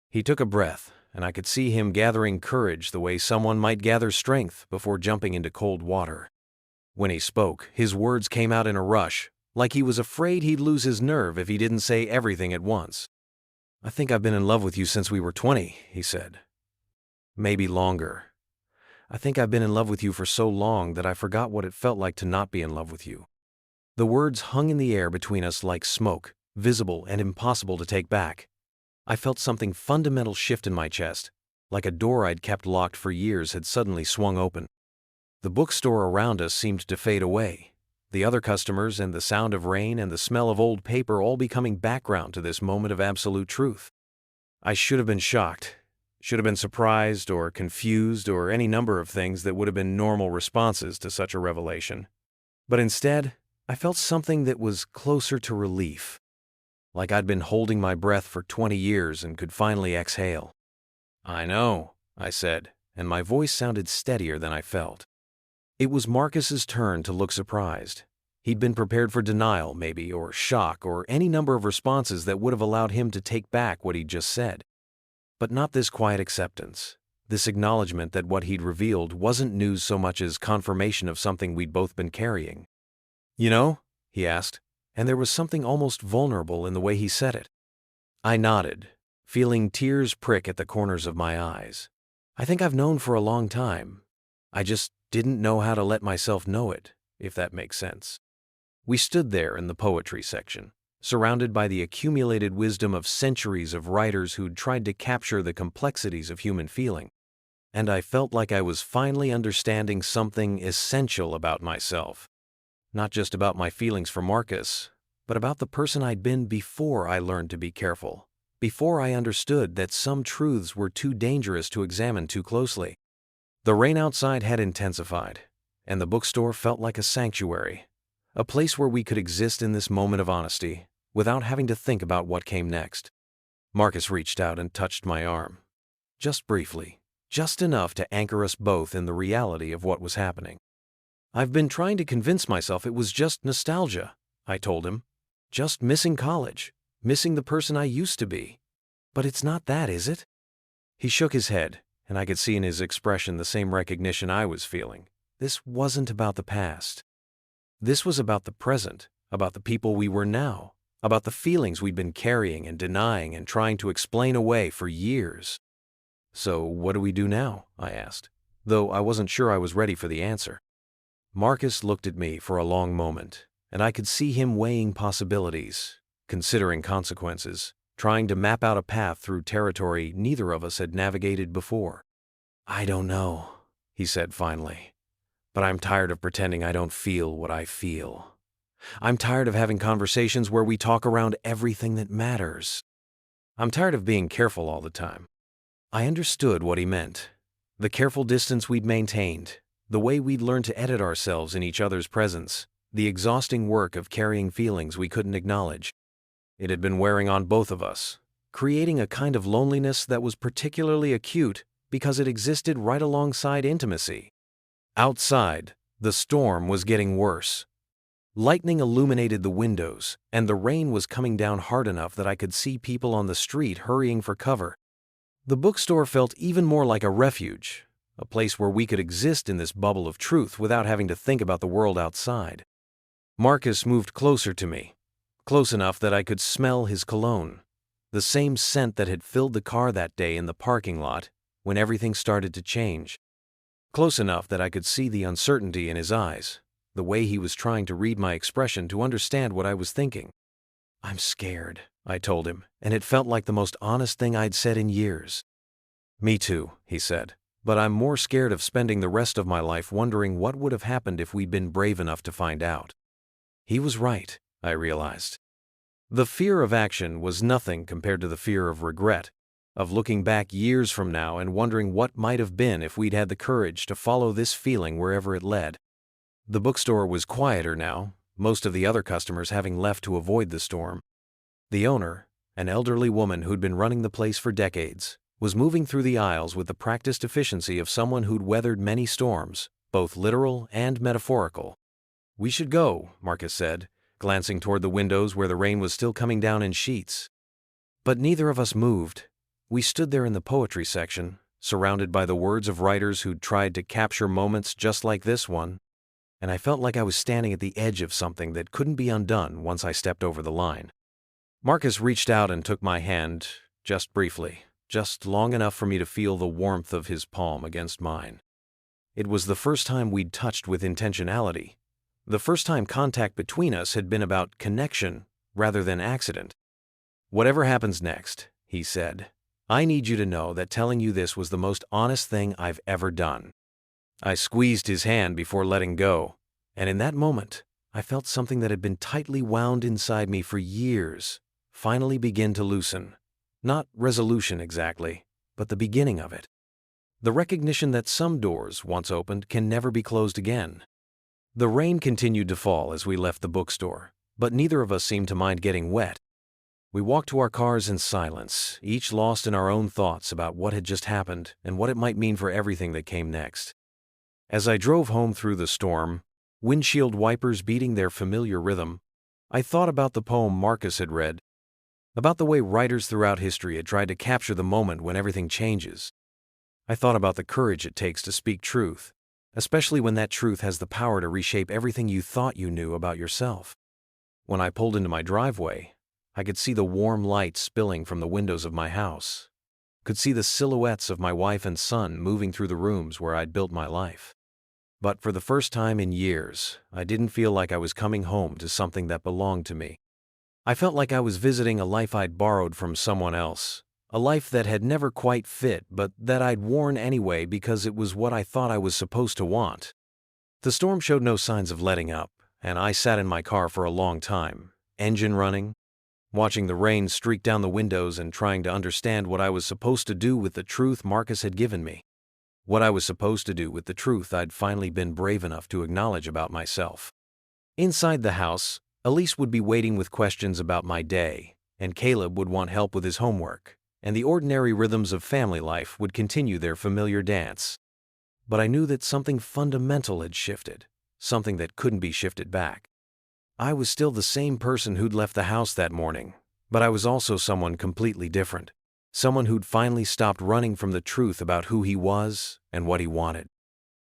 He took a breath, and I could see him gathering courage the way someone might gather strength before jumping into cold water. When he spoke, his words came out in a rush, like he was afraid he'd lose his nerve if he didn't say everything at once. "I think I've been in love with you since we were 20, he said. "Maybe longer. I think I've been in love with you for so long that I forgot what it felt like to not be in love with you." The words hung in the air between us like smoke, visible and impossible to take back. I felt something fundamental shift in my chest, like a door I'd kept locked for years had suddenly swung open. The bookstore around us seemed to fade away, the other customers and the sound of rain and the smell of old paper all becoming background to this moment of absolute truth. I should have been shocked, should have been surprised or confused or any number of things that would have been normal responses to such a revelation. But instead, I felt something that was closer to relief, like I'd been holding my breath for 20 years and could finally exhale. "I know," I said, and my voice sounded steadier than I felt. It was Marcus's turn to look surprised. He'd been prepared for denial, maybe, or shock, or any number of responses that would have allowed him to take back what he'd just said. But not this quiet acceptance, this acknowledgement that what he'd revealed wasn't news so much as confirmation of something we'd both been carrying. "You know?" he asked, and there was something almost vulnerable in the way he said it. I nodded, feeling tears prick at the corners of my eyes. "I think I've known for a long time. I just didn't know how to let myself know it, if that makes sense." We stood there in the poetry section, surrounded by the accumulated wisdom of centuries of writers who'd tried to capture the complexities of human feeling. And I felt like I was finally understanding something essential about myself. Not just about my feelings for Marcus, but about the person I'd been before I learned to be careful, before I understood that some truths were too dangerous to examine too closely. The rain outside had intensified, and the bookstore felt like a sanctuary, a place where we could exist in this moment of honesty, without having to think about what came next. Marcus reached out and touched my arm. Just briefly, just enough to anchor us both in the reality of what was happening. "I've been trying to convince myself it was just nostalgia," I told him. "Just missing college, missing the person I used to be. But it's not that, is it?" He shook his head, and I could see in his expression the same recognition I was feeling. This wasn't about the past. This was about the present, about the people we were now, about the feelings we'd been carrying and denying and trying to explain away for years. "So what do we do now?" I asked, though I wasn't sure I was ready for the answer. Marcus looked at me for a long moment, and I could see him weighing possibilities, considering consequences, trying to map out a path through territory neither of us had navigated before. "I don't know," he said finally, "but I'm tired of pretending I don't feel what I feel. I'm tired of having conversations where we talk around everything that matters. I'm tired of being careful all the time." I understood what he meant. The careful distance we'd maintained, the way we'd learned to edit ourselves in each other's presence, the exhausting work of carrying feelings we couldn't acknowledge. It had been wearing on both of us, creating a kind of loneliness that was particularly acute because it existed right alongside intimacy. Outside, the storm was getting worse. Lightning illuminated the windows, and the rain was coming down hard enough that I could see people on the street hurrying for cover. The bookstore felt even more like a refuge, a place where we could exist in this bubble of truth without having to think about the world outside. Marcus moved closer to me, close enough that I could smell his cologne, the same scent that had filled the car that day in the parking lot when everything started to change. Close enough that I could see the uncertainty in his eyes, the way he was trying to read my expression to understand what I was thinking. "I'm scared," I told him, and it felt like the most honest thing I'd said in years. "Me too," he said, "but I'm more scared of spending the rest of my life wondering what would have happened if we'd been brave enough to find out." He was right, I realized. The fear of action was nothing compared to the fear of regret, of looking back years from now and wondering what might have been if we'd had the courage to follow this feeling wherever it led. The bookstore was quieter now, most of the other customers having left to avoid the storm. The owner, an elderly woman who'd been running the place for decades, was moving through the aisles with the practiced efficiency of someone who'd weathered many storms, both literal and metaphorical. "We should go," Marcus said, glancing toward the windows where the rain was still coming down in sheets. But neither of us moved. We stood there in the poetry section, surrounded by the words of writers who'd tried to capture moments just like this one, and I felt like I was standing at the edge of something that couldn't be undone once I stepped over the line. Marcus reached out and took my hand, just briefly, just long enough for me to feel the warmth of his palm against mine. It was the first time we'd touched with intentionality. The first time contact between us had been about connection rather than accident. "Whatever happens next," he said, "I need you to know that telling you this was the most honest thing I've ever done." I squeezed his hand before letting go, and in that moment, I felt something that had been tightly wound inside me for years finally begin to loosen. Not resolution exactly, but the beginning of it. The recognition that some doors, once opened, can never be closed again. The rain continued to fall as we left the bookstore, but neither of us seemed to mind getting wet. We walked to our cars in silence, each lost in our own thoughts about what had just happened and what it might mean for everything that came next. As I drove home through the storm, windshield wipers beating their familiar rhythm, I thought about the poem Marcus had read, about the way writers throughout history had tried to capture the moment when everything changes. I thought about the courage it takes to speak truth, especially when that truth has the power to reshape everything you thought you knew about yourself. When I pulled into my driveway, I could see the warm light spilling from the windows of my house, could see the silhouettes of my wife and son moving through the rooms where I'd built my life. But for the first time in years, I didn't feel like I was coming home to something that belonged to me. I felt like I was visiting a life I'd borrowed from someone else, a life that had never quite fit but that I'd worn anyway because it was what I thought I was supposed to want. The storm showed no signs of letting up, and I sat in my car for a long time, engine running, watching the rain streak down the windows and trying to understand what I was supposed to do with the truth Marcus had given me. What I was supposed to do with the truth I'd finally been brave enough to acknowledge about myself. Inside the house, Elise would be waiting with questions about my day, and Caleb would want help with his homework, and the ordinary rhythms of family life would continue their familiar dance. But I knew that something fundamental had shifted, something that couldn't be shifted back. I was still the same person who'd left the house that morning, but I was also someone completely different. Someone who'd finally stopped running from the truth about who he was and what he wanted.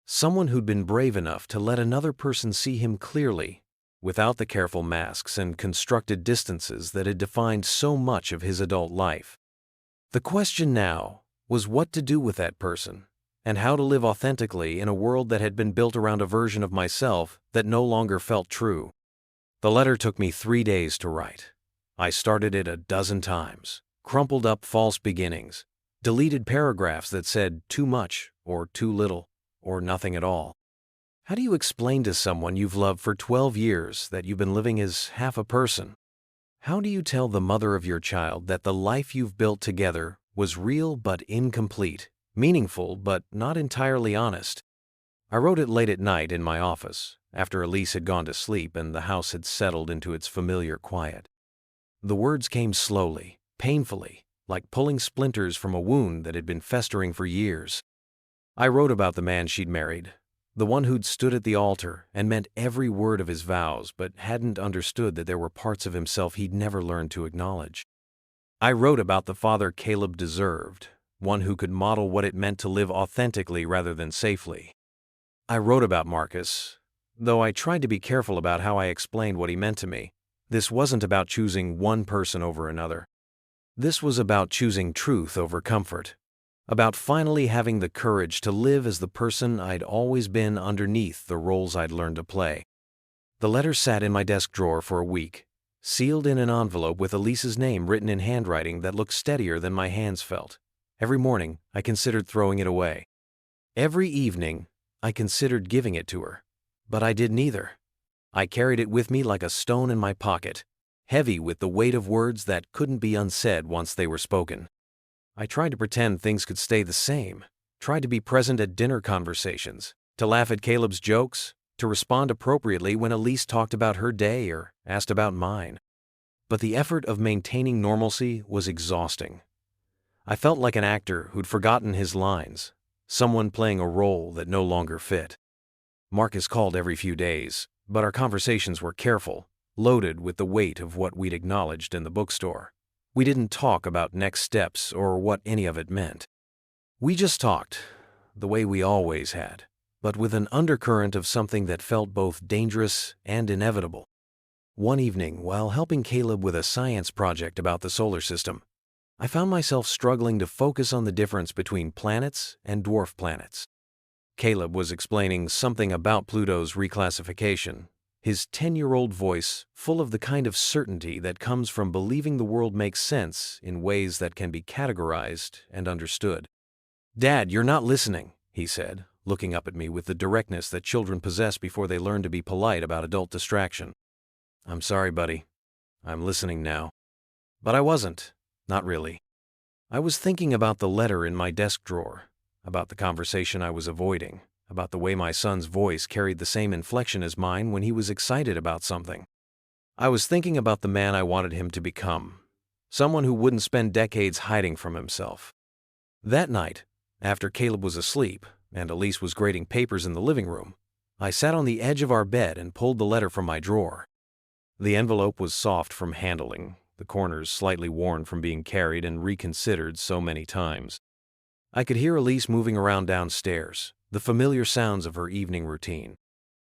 Someone who'd been brave enough to let another person see him clearly, without the careful masks and constructed distances that had defined so much of his adult life. The question now was what to do with that person, and how to live authentically in a world that had been built around a version of myself that no longer felt true. The letter took me 3 days to write. I started it a dozen times, crumpled up false beginnings, deleted paragraphs that said too much or too little or nothing at all. How do you explain to someone you've loved for 12 years that you've been living as half a person? How do you tell the mother of your child that the life you've built together was real but incomplete, meaningful but not entirely honest? I wrote it late at night in my office, after Elise had gone to sleep and the house had settled into its familiar quiet. The words came slowly, painfully, like pulling splinters from a wound that had been festering for years. I wrote about the man she'd married, the one who'd stood at the altar and meant every word of his vows but hadn't understood that there were parts of himself he'd never learned to acknowledge. I wrote about the father Caleb deserved, one who could model what it meant to live authentically rather than safely. I wrote about Marcus, though I tried to be careful about how I explained what he meant to me. This wasn't about choosing one person over another. This was about choosing truth over comfort, about finally having the courage to live as the person I'd always been underneath the roles I'd learned to play. The letter sat in my desk drawer for a week, sealed in an envelope with Elise's name written in handwriting that looked steadier than my hands felt. Every morning, I considered throwing it away. Every evening, I considered giving it to her, but I did neither. I carried it with me like a stone in my pocket, heavy with the weight of words that couldn't be unsaid once they were spoken. I tried to pretend things could stay the same, tried to be present at dinner conversations, to laugh at Caleb's jokes, to respond appropriately when Elise talked about her day or asked about mine. But the effort of maintaining normalcy was exhausting. I felt like an actor who'd forgotten his lines, someone playing a role that no longer fit. Marcus called every few days, but our conversations were careful, loaded with the weight of what we'd acknowledged in the bookstore. We didn't talk about next steps or what any of it meant. We just talked, the way we always had, but with an undercurrent of something that felt both dangerous and inevitable. One evening, while helping Caleb with a science project about the solar system, I found myself struggling to focus on the difference between planets and dwarf planets. Caleb was explaining something about Pluto's reclassification, his 10-year-old voice full of the kind of certainty that comes from believing the world makes sense in ways that can be categorized and understood. "Dad, you're not listening," he said, looking up at me with the directness that children possess before they learn to be polite about adult distraction. "I'm sorry, buddy. I'm listening now." But I wasn't. Not really. I was thinking about the letter in my desk drawer, about the conversation I was avoiding, about the way my son's voice carried the same inflection as mine when he was excited about something. I was thinking about the man I wanted him to become, someone who wouldn't spend decades hiding from himself. That night, after Caleb was asleep and Elise was grading papers in the living room, I sat on the edge of our bed and pulled the letter from my drawer. The envelope was soft from handling, the corners slightly worn from being carried and reconsidered so many times. I could hear Elise moving around downstairs, the familiar sounds of her evening routine.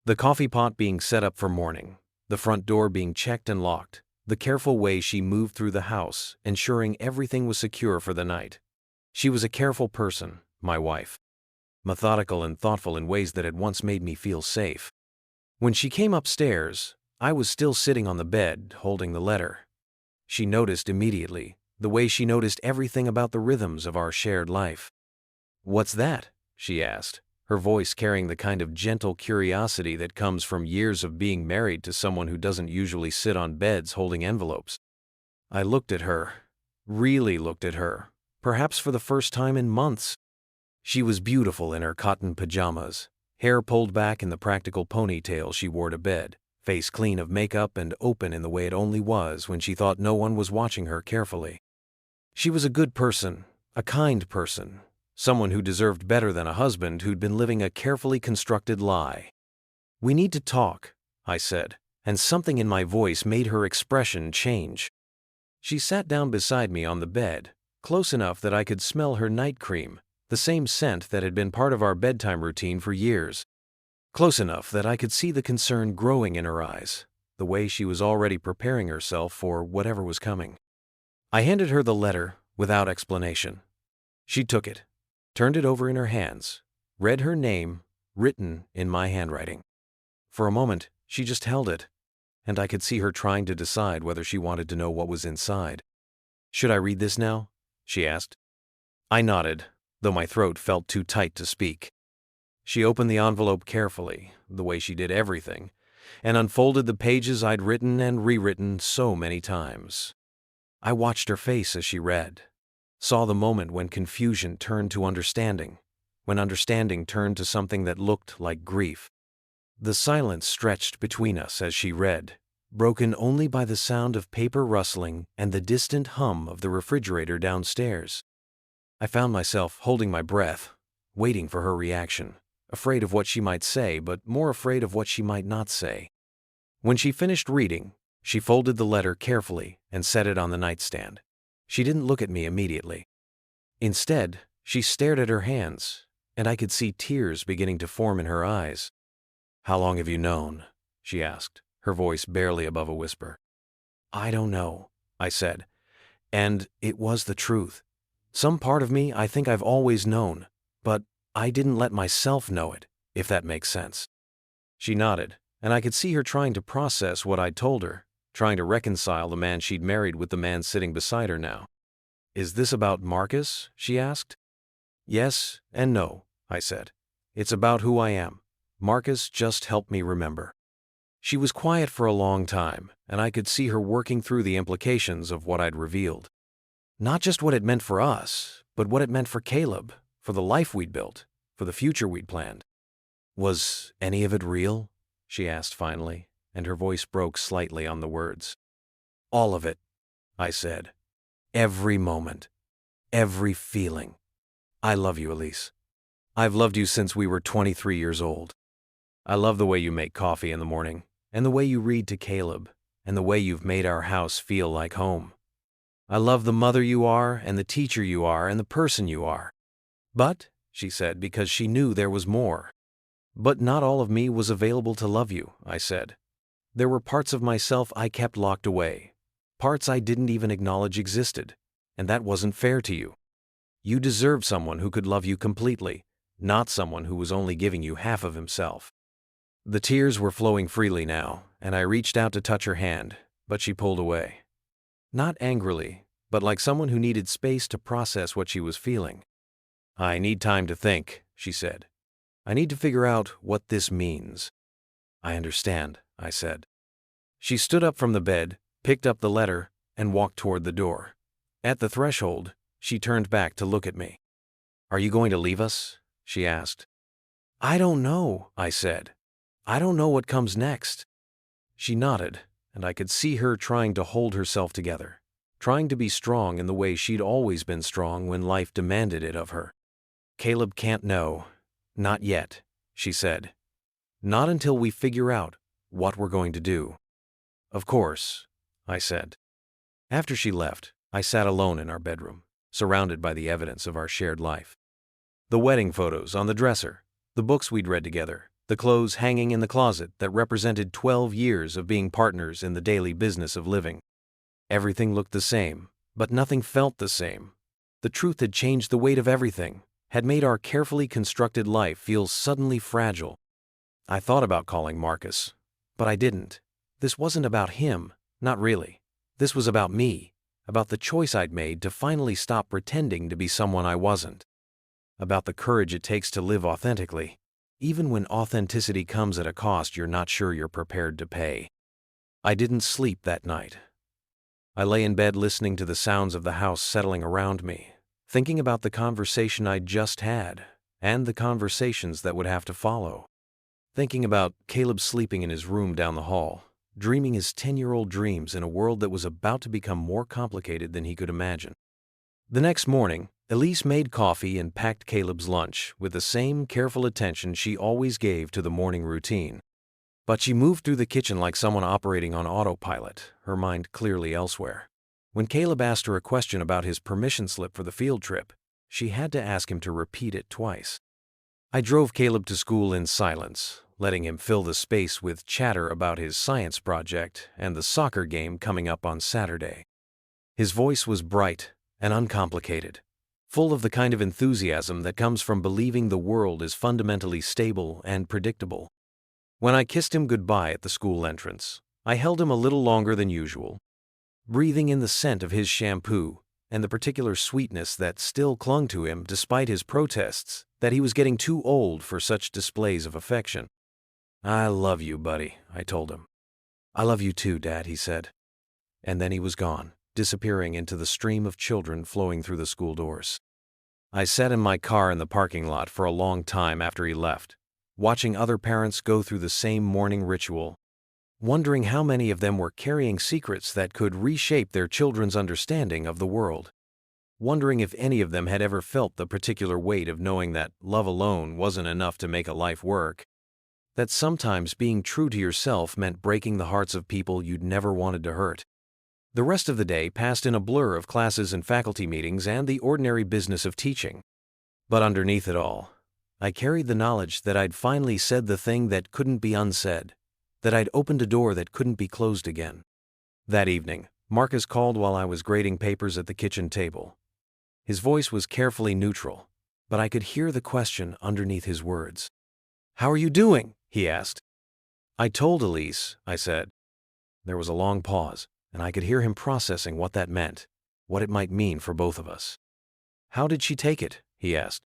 The coffee pot being set up for morning, the front door being checked and locked, the careful way she moved through the house, ensuring everything was secure for the night. She was a careful person, my wife. Methodical and thoughtful in ways that had once made me feel safe. When she came upstairs, I was still sitting on the bed, holding the letter. She noticed immediately, the way she noticed everything about the rhythms of our shared life. "What's that?" she asked, her voice carrying the kind of gentle curiosity that comes from years of being married to someone who doesn't usually sit on beds holding envelopes. I looked at her, really looked at her, perhaps for the first time in months. She was beautiful in her cotton pajamas, hair pulled back in the practical ponytail she wore to bed, face clean of makeup and open in the way it only was when she thought no one was watching her carefully. She was a good person, a kind person, someone who deserved better than a husband who'd been living a carefully constructed lie. "We need to talk," I said, and something in my voice made her expression change. She sat down beside me on the bed, close enough that I could smell her night cream, the same scent that had been part of our bedtime routine for years. Close enough that I could see the concern growing in her eyes, the way she was already preparing herself for whatever was coming. I handed her the letter without explanation. She took it, turned it over in her hands, read her name, written in my handwriting. For a moment, she just held it, and I could see her trying to decide whether she wanted to know what was inside. "Should I read this now?" she asked. I nodded, though my throat felt too tight to speak. She opened the envelope carefully, the way she did everything, and unfolded the pages I'd written and rewritten so many times. I watched her face as she read, saw the moment when confusion turned to understanding, when understanding turned to something that looked like grief. The silence stretched between us as she read, broken only by the sound of paper rustling and the distant hum of the refrigerator downstairs. I found myself holding my breath, waiting for her reaction, afraid of what she might say, but more afraid of what she might not say. When she finished reading, she folded the letter carefully and set it on the nightstand. She didn't look at me immediately. Instead, she stared at her hands, and I could see tears beginning to form in her eyes. "How long have you known?" she asked, her voice barely above a whisper. "I don't know," I said, and it was the truth. Some part of me I think I've always known, but I didn't let myself know it, if that makes sense. She nodded, and I could see her trying to process what I'd told her, trying to reconcile the man she'd married with the man sitting beside her now. "Is this about Marcus?" she asked. "Yes and no," I said. "It's about who I am. Marcus just helped me remember." She was quiet for a long time, and I could see her working through the implications of what I'd revealed. Not just what it meant for us, but what it meant for Caleb, for the life we'd built, for the future we'd planned. Was any of it real? She asked finally, and her voice broke slightly on the words. All of it, I said. Every moment. Every feeling. I love you, Elise. I've loved you since we were 23 years old. I love the way you make coffee in the morning, and the way you read to Caleb, and the way you've made our house feel like home. I love the mother you are, and the teacher you are, and the person you are. But, she said, because she knew there was more. But not all of me was available to love you, I said. There were parts of myself I kept locked away, parts I didn't even acknowledge existed, and that wasn't fair to you. You deserved someone who could love you completely, not someone who was only giving you half of himself. The tears were flowing freely now, and I reached out to touch her hand, but she pulled away. Not angrily, but like someone who needed space to process what she was feeling. I need time to think, she said. I need to figure out what this means. I understand, I said. She stood up from the bed, picked up the letter, and walked toward the door. At the threshold, she turned back to look at me. Are you going to leave us? She asked. I don't know, I said. I don't know what comes next. She nodded, and I could see her trying to hold herself together, trying to be strong in the way she'd always been strong when life demanded it of her. Caleb can't know. Not yet, she said. Not until we figure out what we're going to do. Of course, I said. After she left, I sat alone in our bedroom, surrounded by the evidence of our shared life. The wedding photos on the dresser, the books we'd read together, the clothes hanging in the closet that represented 12 years of being partners in the daily business of living. Everything looked the same, but nothing felt the same. The truth had changed the weight of everything, had made our carefully constructed life feel suddenly fragile. I thought about calling Marcus, but I didn't. This wasn't about him, not really. This was about me, about the choice I'd made to finally stop pretending to be someone I wasn't. About the courage it takes to live authentically, even when authenticity comes at a cost you're not sure you're prepared to pay. I didn't sleep that night. I lay in bed listening to the sounds of the house settling around me, thinking about the conversation I'd just had, and the conversations that would have to follow. Thinking about Caleb sleeping in his room down the hall, dreaming his 10-year-old dreams in a world that was about to become more complicated than he could imagine. The next morning, Elise made coffee and packed Caleb's lunch with the same careful attention she always gave to the morning routine. But she moved through the kitchen like someone operating on autopilot, her mind clearly elsewhere. When Caleb asked her a question about his permission slip for the field trip, she had to ask him to repeat it twice. I drove Caleb to school in silence, letting him fill the space with chatter about his science project and the soccer game coming up on Saturday. His voice was bright and uncomplicated, full of the kind of enthusiasm that comes from believing the world is fundamentally stable and predictable. When I kissed him goodbye at the school entrance, I held him a little longer than usual, breathing in the scent of his shampoo and the particular sweetness that still clung to him despite his protests that he was getting too old for such displays of affection. I love you, buddy, I told him. I love you too, Dad, he said. And then he was gone, disappearing into the stream of children flowing through the school doors. I sat in my car in the parking lot for a long time after he left, watching other parents go through the same morning ritual, wondering how many of them were carrying secrets that could reshape their children's understanding of the world, wondering if any of them had ever felt the particular weight of knowing that love alone wasn't enough to make a life work, that sometimes being true to yourself meant breaking the hearts of people you'd never wanted to hurt. The rest of the day passed in a blur of classes and faculty meetings and the ordinary business of teaching. But underneath it all, I carried the knowledge that I'd finally said the thing that couldn't be unsaid, that I'd opened a door that couldn't be closed again. That evening, Marcus called while I was grading papers at the kitchen table. His voice was carefully neutral, but I could hear the question underneath his words. "How are you doing?" he asked. "I told Elise," I said. There was a long pause, and I could hear him processing what that meant, what it might mean for both of us. "How did she take it?" he asked.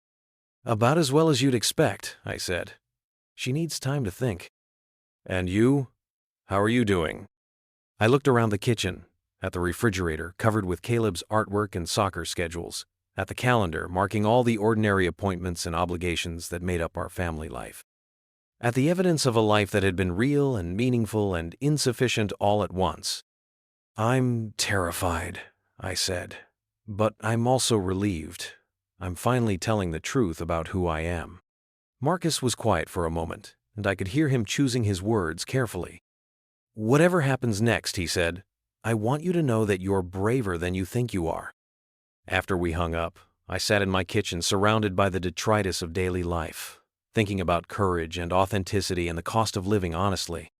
"About as well as you'd expect," I said. "She needs time to think." "And you? How are you doing?" I looked around the kitchen, at the refrigerator covered with Caleb's artwork and soccer schedules, at the calendar marking all the ordinary appointments and obligations that made up our family life, at the evidence of a life that had been real and meaningful and insufficient all at once. "I'm terrified," I said, "but I'm also relieved. I'm finally telling the truth about who I am." Marcus was quiet for a moment, and I could hear him choosing his words carefully. "Whatever happens next," he said, "I want you to know that you're braver than you think you are." After we hung up, I sat in my kitchen surrounded by the detritus of daily life, thinking about courage and authenticity and the cost of living honestly.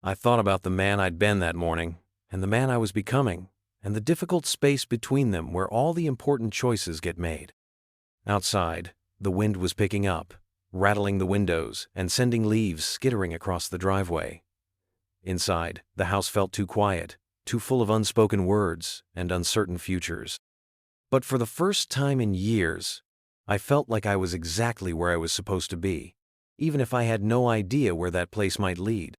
I thought about the man I'd been that morning, and the man I was becoming, and the difficult space between them where all the important choices get made. Outside, the wind was picking up, rattling the windows and sending leaves skittering across the driveway. Inside, the house felt too quiet, too full of unspoken words and uncertain futures. But for the first time in years, I felt like I was exactly where I was supposed to be, even if I had no idea where that place might lead.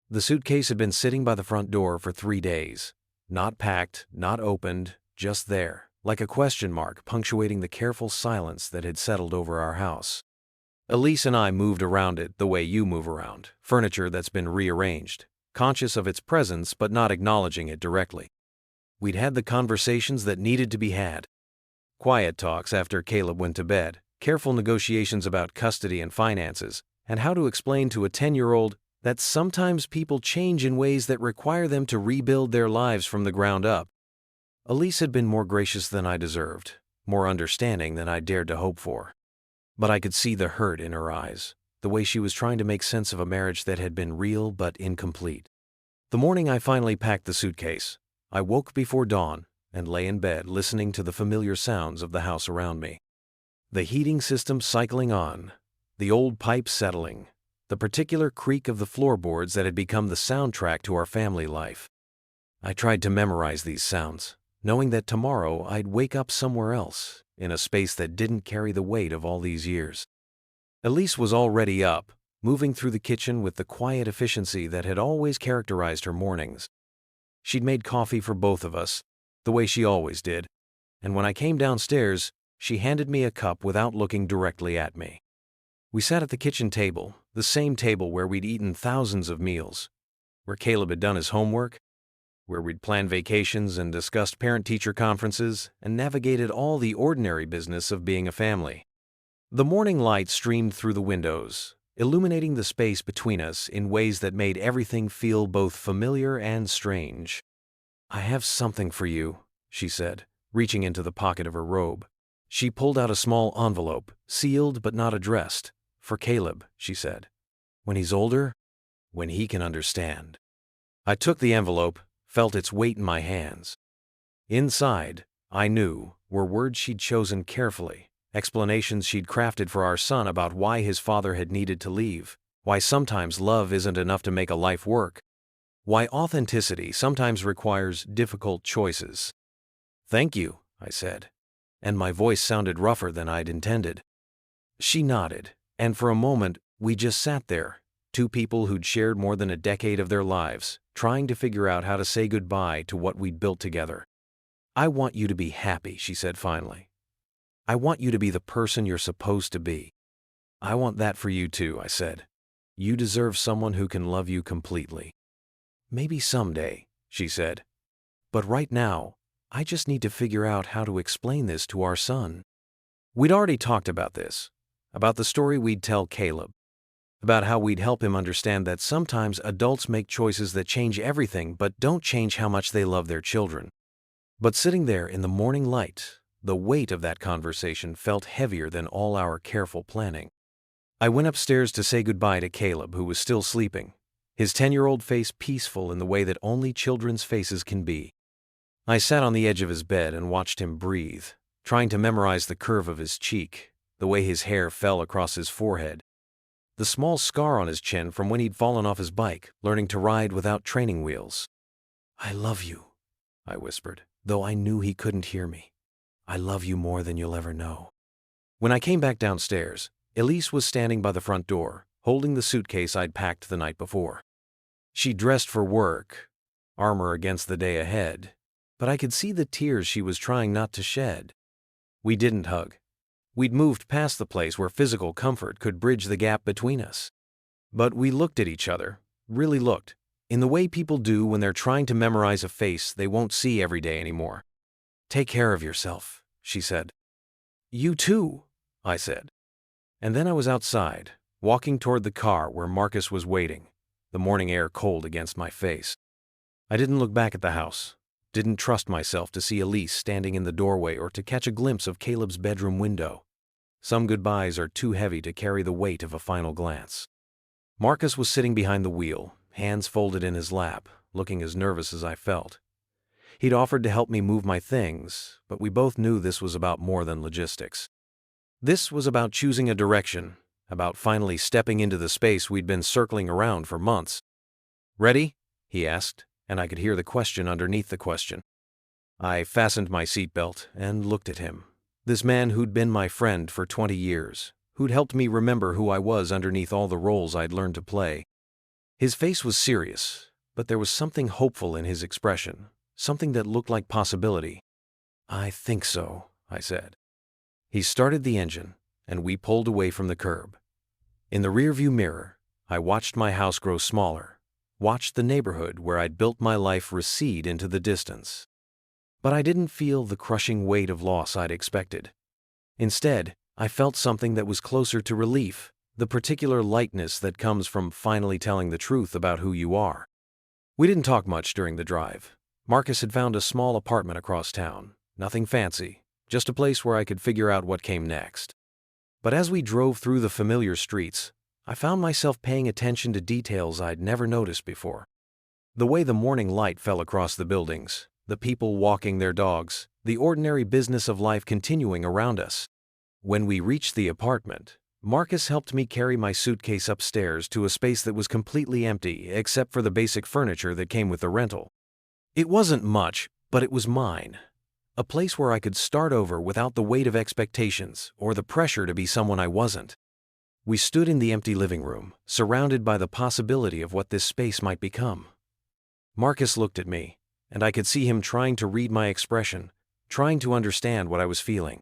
The suitcase had been sitting by the front door for 3 days, not packed, not opened, just there, like a question mark punctuating the careful silence that had settled over our house. Elise and I moved around it the way you move around, furniture that's been rearranged, conscious of its presence but not acknowledging it directly. We'd had the conversations that needed to be had. Quiet talks after Caleb went to bed, careful negotiations about custody and finances, and how to explain to a 10-year-old that sometimes people change in ways that require them to rebuild their lives from the ground up. Elise had been more gracious than I deserved, more understanding than I dared to hope for. But I could see the hurt in her eyes, the way she was trying to make sense of a marriage that had been real but incomplete. The morning I finally packed the suitcase, I woke before dawn and lay in bed listening to the familiar sounds of the house around me. The heating system cycling on, the old pipes settling, the particular creak of the floorboards that had become the soundtrack to our family life. I tried to memorize these sounds, knowing that tomorrow I'd wake up somewhere else, in a space that didn't carry the weight of all these years. Elise was already up, moving through the kitchen with the quiet efficiency that had always characterized her mornings. She'd made coffee for both of us, the way she always did, and when I came downstairs, she handed me a cup without looking directly at me. We sat at the kitchen table, the same table where we'd eaten thousands of meals, where Caleb had done his homework, where we'd planned vacations and discussed parent-teacher conferences and navigated all the ordinary business of being a family. The morning light streamed through the windows, illuminating the space between us in ways that made everything feel both familiar and strange. "I have something for you," she said, reaching into the pocket of her robe. She pulled out a small envelope, sealed but not addressed. "For Caleb," she said. "When he's older, when he can understand." I took the envelope, felt its weight in my hands. Inside, I knew, were words she'd chosen carefully, explanations she'd crafted for our son about why his father had needed to leave, why sometimes love isn't enough to make a life work, why authenticity sometimes requires difficult choices. "Thank you," I said, and my voice sounded rougher than I'd intended. She nodded, and for a moment, we just sat there, two people who'd shared more than a decade of their lives, trying to figure out how to say goodbye to what we'd built together. "I want you to be happy," she said finally. "I want you to be the person you're supposed to be." "I want that for you too," I said. "You deserve someone who can love you completely." "Maybe someday," she said. "But right now, I just need to figure out how to explain this to our son." We'd already talked about this, about the story we'd tell Caleb, about how we'd help him understand that sometimes adults make choices that change everything but don't change how much they love their children. But sitting there in the morning light, the weight of that conversation felt heavier than all our careful planning. I went upstairs to say goodbye to Caleb, who was still sleeping, his 10-year-old face peaceful in the way that only children's faces can be. I sat on the edge of his bed and watched him breathe, trying to memorize the curve of his cheek, the way his hair fell across his forehead, the small scar on his chin from when he'd fallen off his bike, learning to ride without training wheels. "I love you," I whispered, though I knew he couldn't hear me. "I love you more than you'll ever know." When I came back downstairs, Elise was standing by the front door, holding the suitcase I'd packed the night before. She dressed for work, armor against the day ahead, but I could see the tears she was trying not to shed. We didn't hug. We'd moved past the place where physical comfort could bridge the gap between us. But we looked at each other, really looked, in the way people do when they're trying to memorize a face they won't see every day anymore. "Take care of yourself," she said. "You too," I said. And then I was outside, walking toward the car where Marcus was waiting, the morning air cold against my face. I didn't look back at the house, didn't trust myself to see Elise standing in the doorway or to catch a glimpse of Caleb's bedroom window. Some goodbyes are too heavy to carry the weight of a final glance. Marcus was sitting behind the wheel, hands folded in his lap, looking as nervous as I felt. He'd offered to help me move my things, but we both knew this was about more than logistics. This was about choosing a direction, about finally stepping into the space we'd been circling around for months. "Ready?" he asked, and I could hear the question underneath the question. I fastened my seatbelt and looked at him. This man who'd been my friend for 20 years, who'd helped me remember who I was underneath all the roles I'd learned to play. His face was serious, but there was something hopeful in his expression, something that looked like possibility. "I think so," I said. He started the engine, and we pulled away from the curb. In the rearview mirror, I watched my house grow smaller, watched the neighborhood where I'd built my life recede into the distance. But I didn't feel the crushing weight of loss I'd expected. Instead, I felt something that was closer to relief, the particular lightness that comes from finally telling the truth about who you are. We didn't talk much during the drive. Marcus had found a small apartment across town, nothing fancy, just a place where I could figure out what came next. But as we drove through the familiar streets, I found myself paying attention to details I'd never noticed before. The way the morning light fell across the buildings, the people walking their dogs, the ordinary business of life continuing around us. When we reached the apartment, Marcus helped me carry my suitcase upstairs to a space that was completely empty except for the basic furniture that came with the rental. It wasn't much, but it was mine. A place where I could start over without the weight of expectations or the pressure to be someone I wasn't. We stood in the empty living room, surrounded by the possibility of what this space might become. Marcus looked at me, and I could see him trying to read my expression, trying to understand what I was feeling.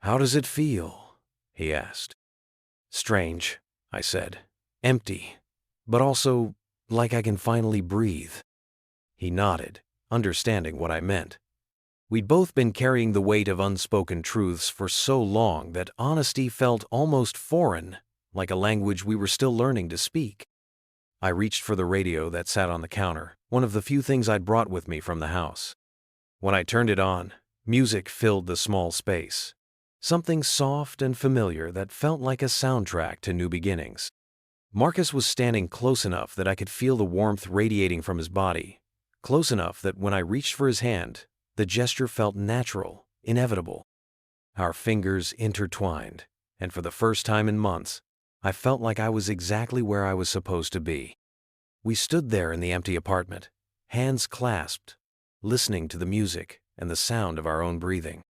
"How does it feel?" he asked. "Strange," I said. "Empty, but also like I can finally breathe." He nodded, understanding what I meant. We'd both been carrying the weight of unspoken truths for so long that honesty felt almost foreign, like a language we were still learning to speak. I reached for the radio that sat on the counter, one of the few things I'd brought with me from the house. When I turned it on, music filled the small space. Something soft and familiar that felt like a soundtrack to new beginnings. Marcus was standing close enough that I could feel the warmth radiating from his body, close enough that when I reached for his hand, the gesture felt natural, inevitable. Our fingers intertwined, and for the first time in months, I felt like I was exactly where I was supposed to be. We stood there in the empty apartment, hands clasped, listening to the music and the sound of our own breathing.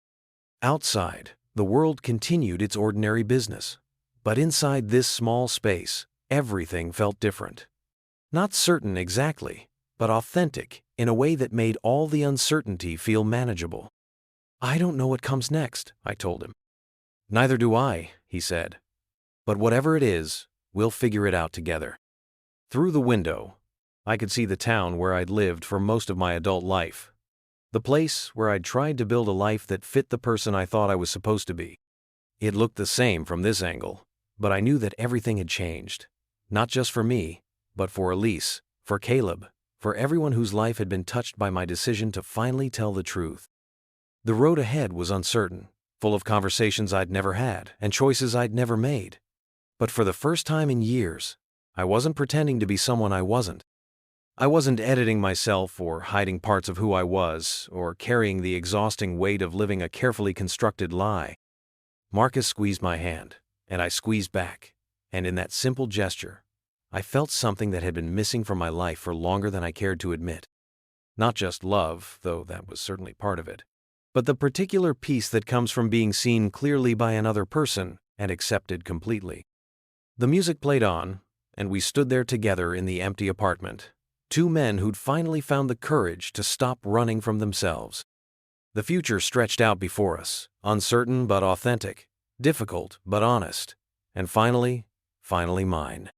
Outside, the world continued its ordinary business, but inside this small space, everything felt different. Not certain exactly, but authentic in a way that made all the uncertainty feel manageable. "I don't know what comes next," I told him. "Neither do I," he said. "But whatever it is, we'll figure it out together." Through the window, I could see the town where I'd lived for most of my adult life. The place where I'd tried to build a life that fit the person I thought I was supposed to be. It looked the same from this angle, but I knew that everything had changed. Not just for me, but for Elise, for Caleb, for everyone whose life had been touched by my decision to finally tell the truth. The road ahead was uncertain, full of conversations I'd never had and choices I'd never made. But for the first time in years, I wasn't pretending to be someone I wasn't. I wasn't editing myself or hiding parts of who I was or carrying the exhausting weight of living a carefully constructed lie. Marcus squeezed my hand, and I squeezed back, and in that simple gesture, I felt something that had been missing from my life for longer than I cared to admit. Not just love, though that was certainly part of it, but the particular peace that comes from being seen clearly by another person and accepted completely. The music played on, and we stood there together in the empty apartment, Two men who'd finally found the courage to stop running from themselves. The future stretched out before us, uncertain but authentic, difficult but honest, and finally mine.